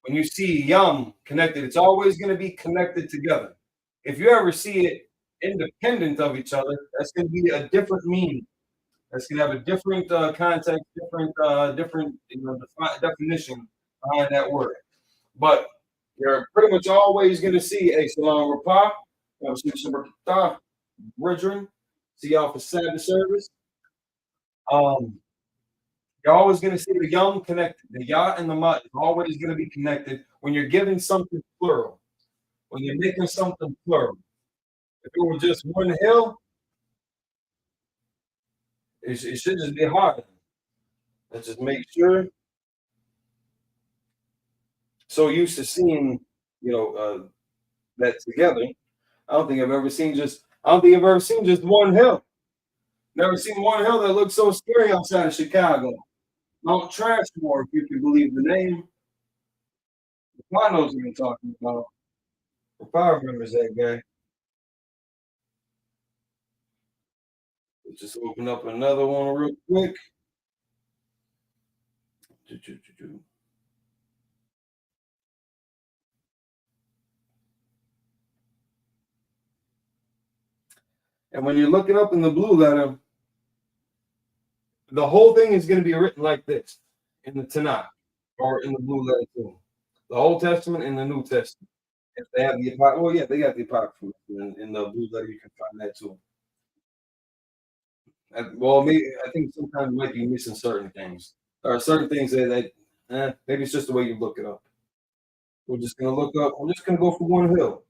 when you see yum connected, it's always going to be connected together. If you ever see it independent of each other, that's going to be a different meaning. That's going to have a different context, different definition behind that word. But you're pretty much always going to see a Shalom Rapah, brethren. See y'all for Sabbath service. You're always going to see the young connected. The Yah and the Mud is always going to be connected when you're giving something plural, when you're making something plural. If it were just one hill, it should just be hard. Let's just make sure. So used to seeing, that together. I don't think I've ever seen just one hill. Never seen one hill that looks so scary outside of Chicago. Mount Trashmore, if you can believe the name. I knows what I'm talking about. If I remembers that guy. Let's just open up another one real quick. And when you're looking up in the blue letter, the whole thing is going to be written like this in the Tanakh or in the blue letter too. The Old Testament and the New Testament. If they have the Apocrypha, well, yeah, they got the Apocrypha in the blue letter. You can find that too. Well, maybe I think sometimes you might be missing certain things. There are certain things that maybe it's just the way you look it up. We're just gonna look up. I'm just gonna go for one hill.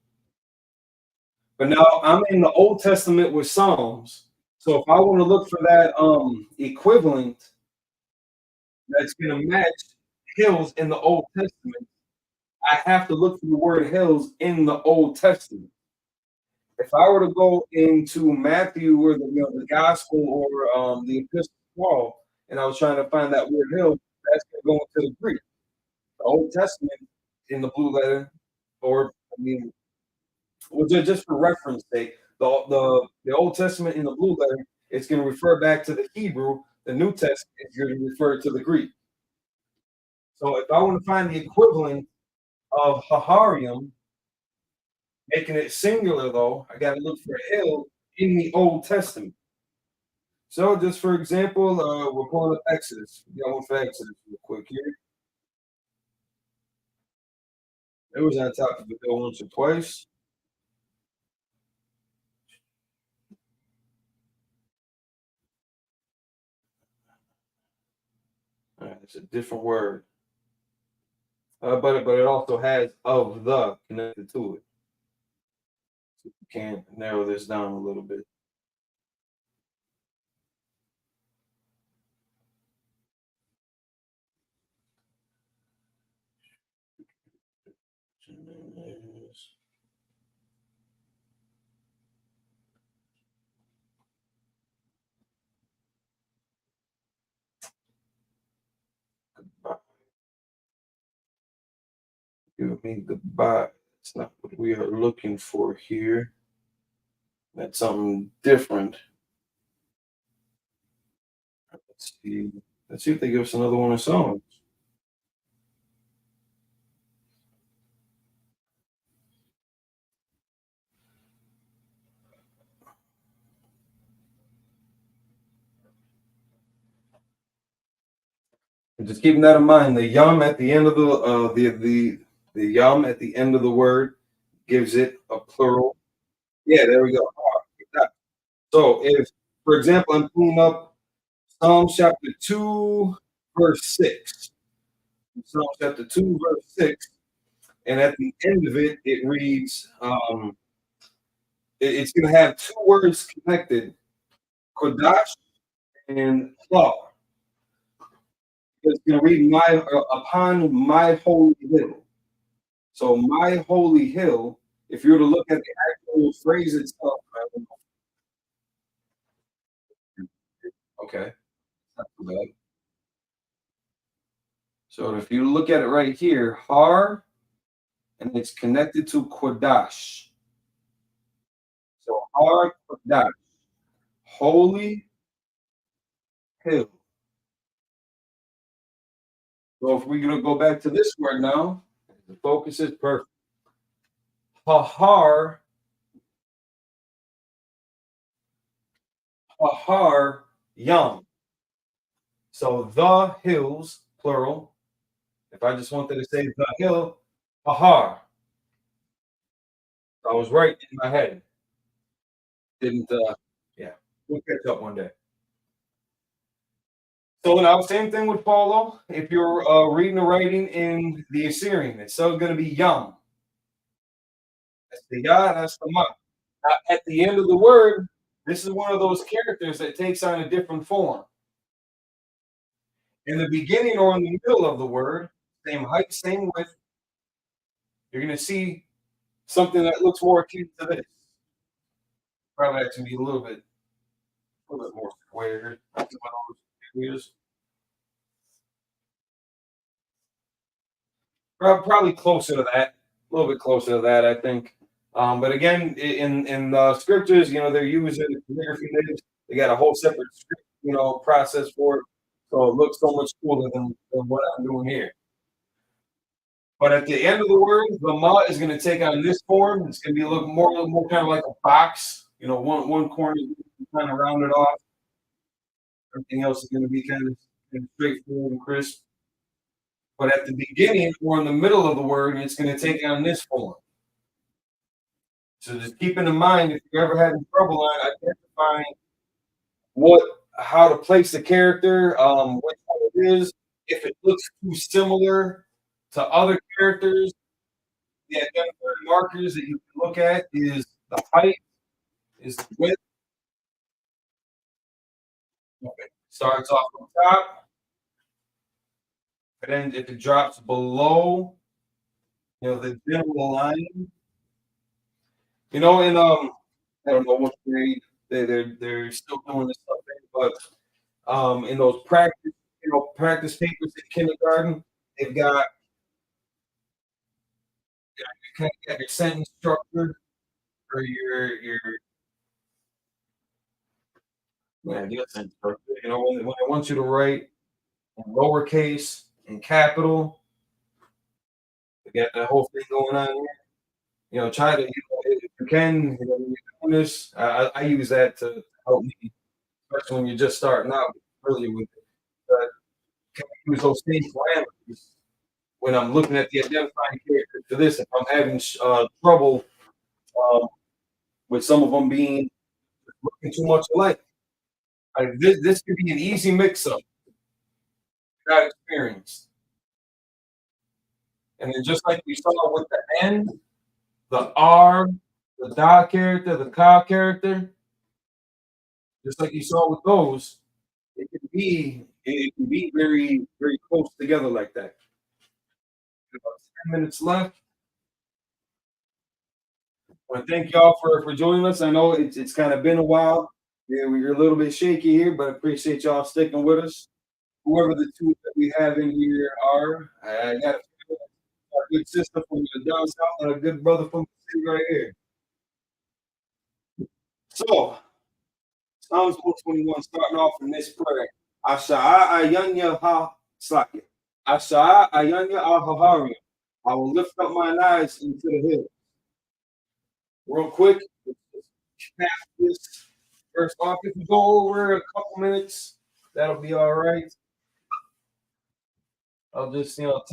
But now I'm in the Old Testament with Psalms. So if I want to look for that equivalent that's gonna match hills in the Old Testament, I have to look for the word hills in the Old Testament. If I were to go into Matthew or the Gospel or the Epistle of Paul, and I was trying to find that word hill, that's going to go into the Greek. The Old Testament in the blue letter, just for reference sake, the Old Testament in the blue letter, it's going to refer back to the Hebrew. The New Testament is going to refer to the Greek. So if I want to find the equivalent of Haharium, making it singular, though, I got to look for a hill in the Old Testament. So, just for example, we're pulling up Exodus. We're going for Exodus real quick here. It was on top of the hill once or twice. All right, it's a different word. But it also has of the connected to it. So you can narrow this down a little bit. Give me goodbye. It's not what we are looking for here. That's something different. Let's see. Let's see if they give us another one of songs. And just keeping that in mind, the yum at the end of the yum at the end of the word gives it a plural. Yeah, there we go. So if, for example, I'm pulling up Psalm chapter 2, verse 6. Psalm chapter 2, verse 6. And at the end of it, it reads, it's going to have two words connected, QADASH and Claw. It's going to read upon my holy hill. So my holy hill, if you were to look at the actual phrase itself, okay, not too bad. So if you look at it right here, Har, and it's connected to QADASH. So Har QADASH, holy hill. So if we're going to go back to this word now, the focus is perfect. Hahar Yam. So the hills, plural. If I just wanted to say the hill, Hahar. I was right in my head. Didn't yeah. We'll catch up one day. So now, same thing with Paulo. If you're reading or writing in the Assyrian, it's still going to be Yum. That's the Yah, that's the Ma. Now, at the end of the word, this is one of those characters that takes on a different form. In the beginning or in the middle of the word, same height, same width, you're going to see something that looks more akin to this. Probably have to be a little bit more square. Probably closer to that, a little bit closer to that, I think. But again, in the scriptures, they're using calligraphy. They got a whole separate script, process for it, so it looks so much cooler than what I'm doing here. But at the end of the word, the ma is going to take on this form. It's going to be a little more kind of like a box. One corner is kind of rounded off. Everything else is going to be kind of straightforward and crisp. But at the beginning or in the middle of the word, it's going to take on this form. So just keeping in mind, if you're ever having trouble on identifying how to place the character, what it is, if it looks too similar to other characters, the identifying markers that you can look at is the height, is the width. Okay. Starts off on top, and then if it drops below, the general line. And I don't know what grade they're still doing this stuff in, but in those practice papers in kindergarten, they've got your sentence structure or your sentence structure. When they want you to write in lowercase and capital, they got that whole thing going on here. Try to if you can, when you're doing this, I use that to help me, especially when you're just starting out earlier with it. But can I use those same parameters when I'm looking at the identifying character for this? If I'm having trouble with some of them being looking too much alike, this could be an easy mix-up. Not experienced. And then just like we saw with the N, the R, the Da character, the Ka character, just like you saw with those, it can be very, very close together like that. About 10 minutes left. I want to thank y'all for joining us. I know it's kind of been a while. Yeah, we're a little bit shaky here, but I appreciate y'all sticking with us. Whoever the two that we have in here are, I got a good sister from the down south and a good brother from the city right here. So, Psalms 121, starting off in this prayer. Asha'a ayanya ha slaki. Asha'a ayanya al-hahari. I will lift up mine eyes into the hill. Real quick, this first off, if we go over a couple minutes, that'll be all right. I'll just tell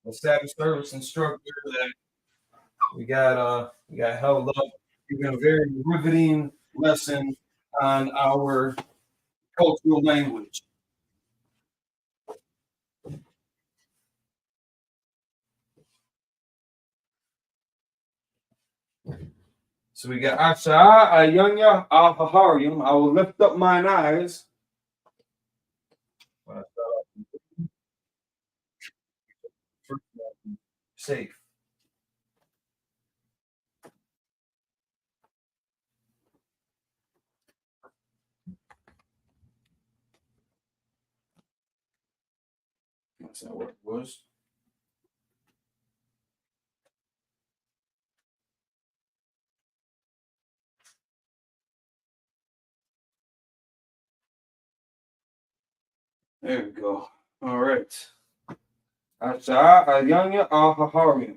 the Sabbath service instructor that we got held up. We got a very riveting lesson on our cultural language. So we got Asha Ayanya Ahaharium. I will lift up mine eyes. Safe. That's not what it was. There we go. All right. Asha Ayanya Ahaharium.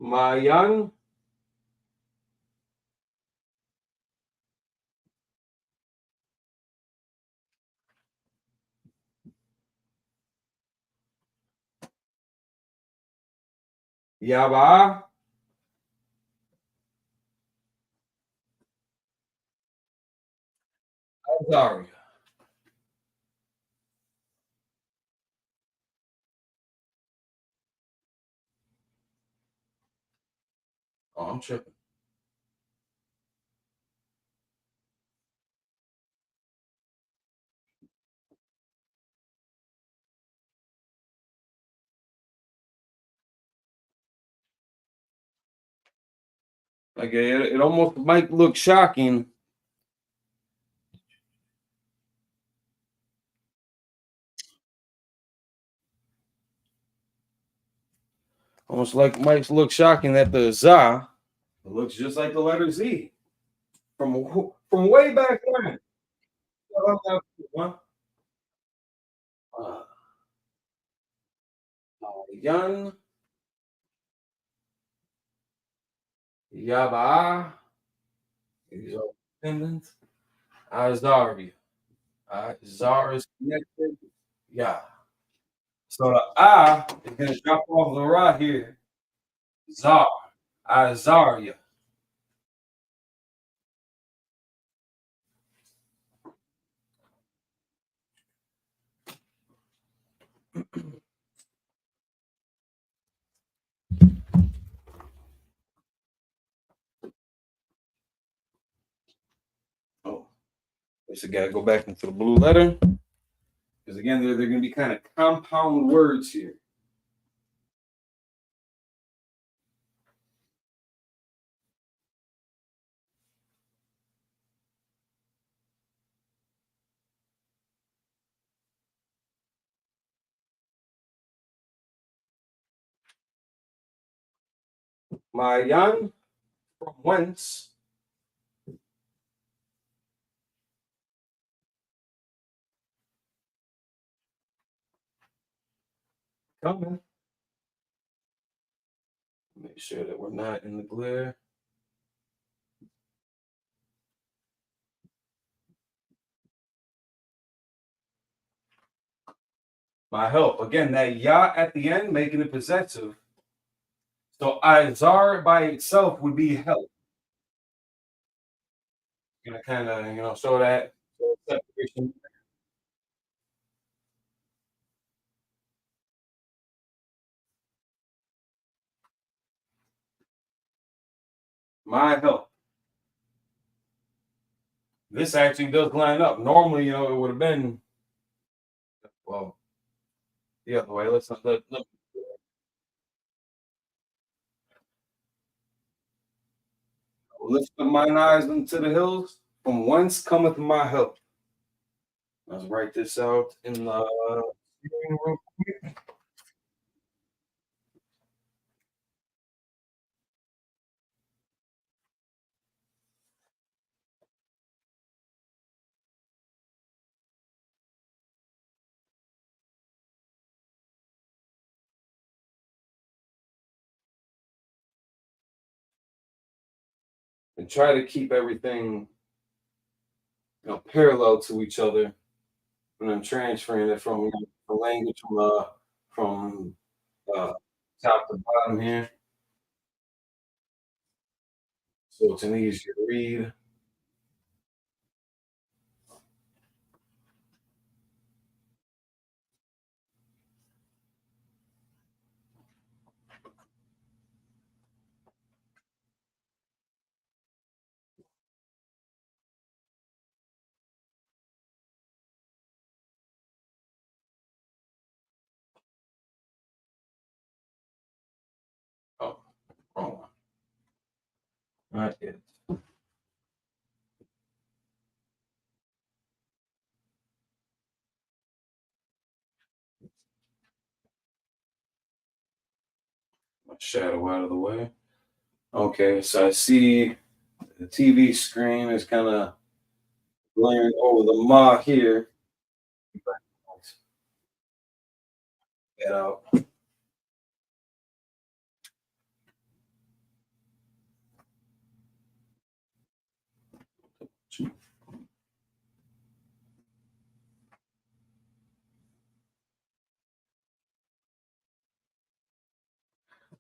Mayan. Yaba. Azaria. Oh, I'm tripping. Like it almost might look shocking. Almost like might look shocking that the za looks just like the letter Z from way back when. Yan Yaba. These are descendants. Azaria. Zar is connected. Yeah. So the I is going to drop off the right here. Zar. Azaria. Oh, so got to go back into the blue letter. Because again, they're going to be kind of compound words here. Mayan, from whence? Coming. Make sure that we're not in the glare. My help. Again, that ya at the end, making it possessive. So Izar by itself would be help. Gonna kind of, show that separation. My help. This actually does line up. Normally, it would have been, well, the other way. Let's lift up mine eyes into the hills. From whence cometh my help? Let's write this out in the real quick. And try to keep everything parallel to each other when I'm transferring it from the language from top to bottom here. So it's an easier read. Oh, wrong one. Not it. My shadow out of the way. Okay, so I see the TV screen is kind of glaring over the ma here. Get out.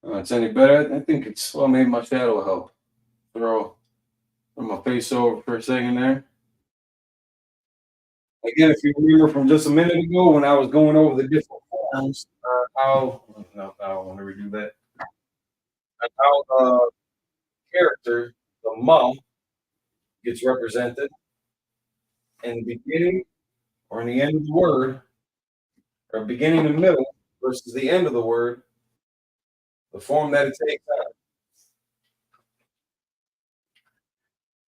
It's any better? I think it's, well, maybe my shadow will help. Throw my face over for a second there. Again, if you remember from just a minute ago when I was going over the different forms, how, no, I don't want to redo that. How the character, the mom, gets represented in the beginning or in the end of the word, or beginning and middle versus the end of the word, the form that it takes on.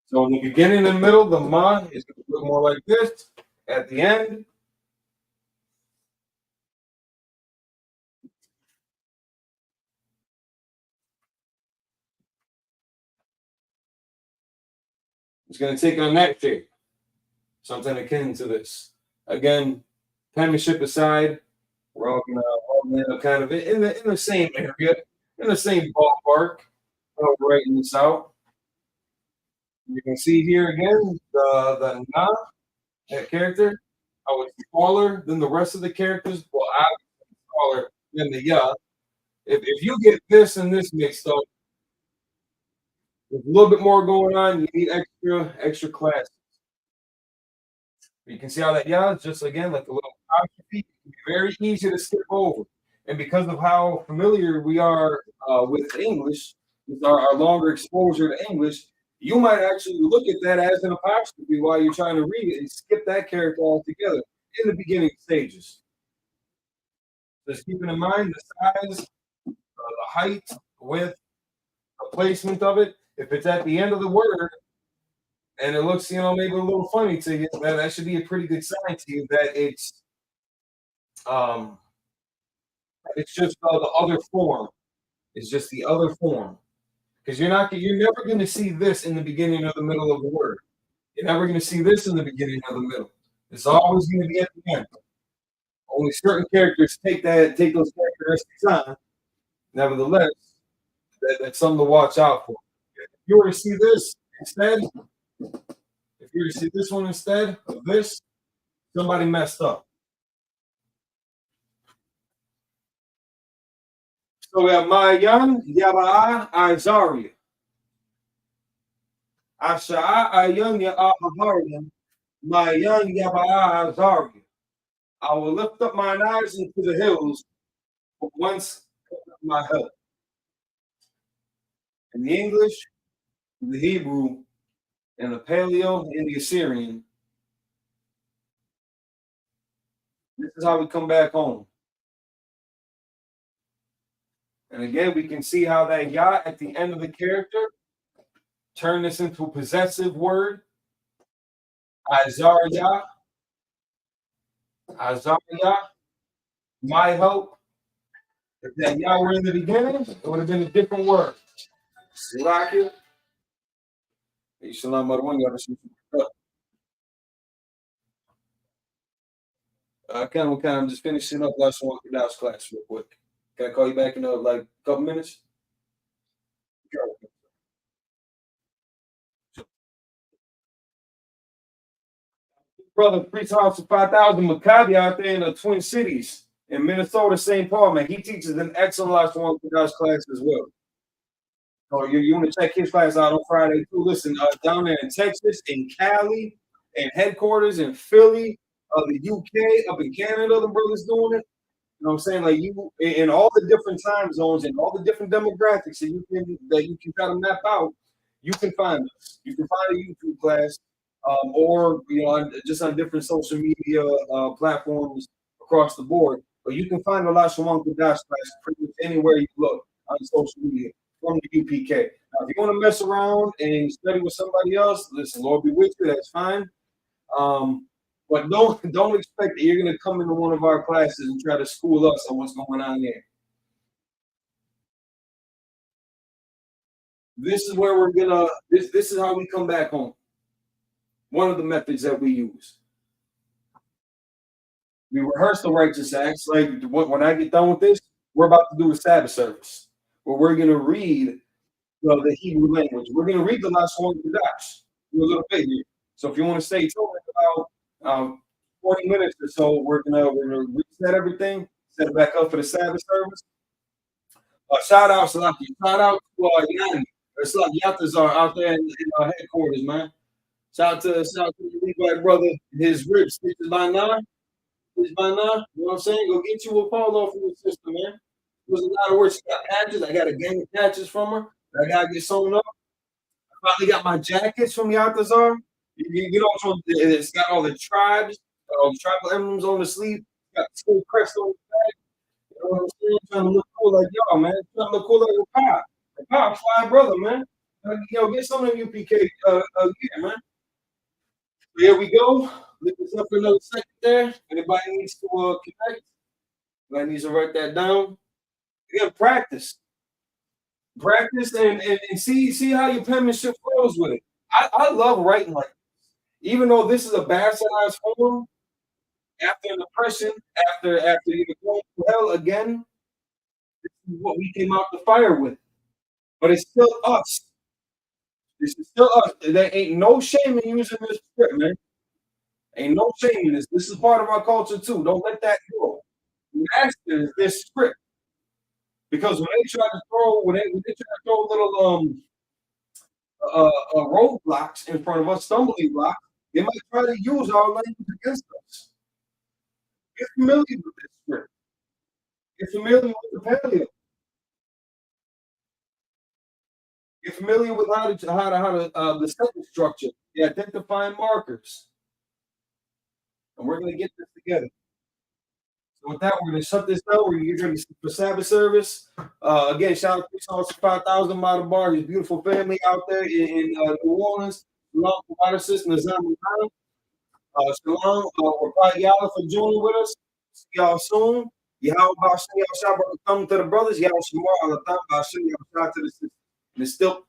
So in the beginning and middle, the ma is going to look more like this. At the end, it's going to take on that shape, something akin to this. Again, penmanship aside, we're all going to end up kind of in the same area, in the same ballpark, writing this out. You can see here again the na, that character, how it's smaller than the rest of the characters, well, obviously smaller than the ya. If you get this and this mixed up, there's a little bit more going on. You need extra classes. You can see how that ya is just again like a little apostrophe. It can be very easy to skip over. And because of how familiar we are with English, with our longer exposure to English, you might actually look at that as an apostrophe while you're trying to read it and skip that character altogether in the beginning stages. Just keeping in mind the size, the height, width, the placement of it. If it's at the end of the word and it looks, maybe a little funny to you, that should be a pretty good sign to you that it's just the other form. It's just the other form. Because you're never going to see this in the beginning or the middle of the word. You're never going to see this in the beginning or the middle. It's always going to be at the end. Only certain characters take those characteristics on. Nevertheless, that's something to watch out for. If you were to see this instead, if you were to see this one instead of this, somebody messed up. So we have Mayan, Yaba'a, Azaria. Asha'a, Ayan, Ya'aharian, Mayan, Yaba'a, Azaria. I will lift up mine eyes into the hills, from whence my help. In the English, in the Hebrew, in the Paleo, in the Assyrian, this is how we come back home. And again, we can see how that ya at the end of the character turn this into a possessive word. Azaria, my help. If that ya were in the beginning, it would have been a different word. Slakia. I'm just finishing up last one QADASH class real quick. Can I call you back in like a couple minutes? Brother, preach house of 5,000 Maccabi out there in the Twin Cities in Minnesota, St. Paul, man. He teaches an excellent last one QADASH class as well. So you want to check his class out on Friday too. Listen, down there in Texas, in Cali, and headquarters in Philly, the UK, up in Canada, the brothers doing it. You know what I'm saying? Like you in all the different time zones and all the different demographics that you can try to map out, you can find us. You can find a YouTube class, or just on different social media platforms across the board. But you can find a SHAWAN QADASH class pretty much anywhere you look on social media from the UPK. Now, if you want to mess around and study with somebody else, listen, Lord be with you. That's fine. But don't expect that you're going to come into one of our classes and try to school us on what's going on there. This is where we're gonna. This is how we come back home. One of the methods that we use. We rehearse the righteous acts. Like when I get done with this, we're about to do a Sabbath service where we're going to read the Hebrew language. We're going to read the SHAWAN QADASH a little bit here. So if you want to stay tuned about 20 minutes or so, we're gonna reset everything, set it back up for the Sabbath service. Shout out, Salaki. Shout out to Yanni. It's like Yatas are out there in our headquarters, man. Shout out to the Levi brother, his ribs, stitches by now. You know what I'm saying? Go get you a polo from your sister, man. It was a lot of work. She got patches. I got a gang of patches from her. I gotta get sewn up. I finally got my jackets from Yatazar. You know, it's got all the tribes, all the tribal emblems on the sleeve. Got the school crest on the back. You know what I'm saying? Trying to look cool like y'all, man. Trying to look cool like a pop. A pop, fly brother, man. Get some of them UPK gear, man. So here we go. Lift this up for another second there. Anybody needs to connect? Anybody needs to write that down. Again, practice. Practice and see how your penmanship flows with it. I love writing like this. Even though this is a bastardized form, after an oppression, after you go to hell again, this is what we came out the fire with. But it's still us. This is still us. There ain't no shame in using this script, man. Ain't no shame in this. This is part of our culture too. Don't let that go. Master this script. Because when they try to throw little roadblocks in front of us, stumbling blocks, they might try to use our language against us. Get familiar with this script. Get familiar with the paleo. Get familiar with how the sentence structure, the identifying markers. And we're going to get this together. So with that, we're going to shut this down. We're going to get ready for Sabbath service. Again, shout out to 5,000 Model Bar, his beautiful family out there in New Orleans. Shalom to my sister, Nazam. Shalom, Yalla for joining with us. See y'all soon. Y'all shout out to the brothers. Y'all Shamar, Allah, y'all shout out to the sisters. And it's still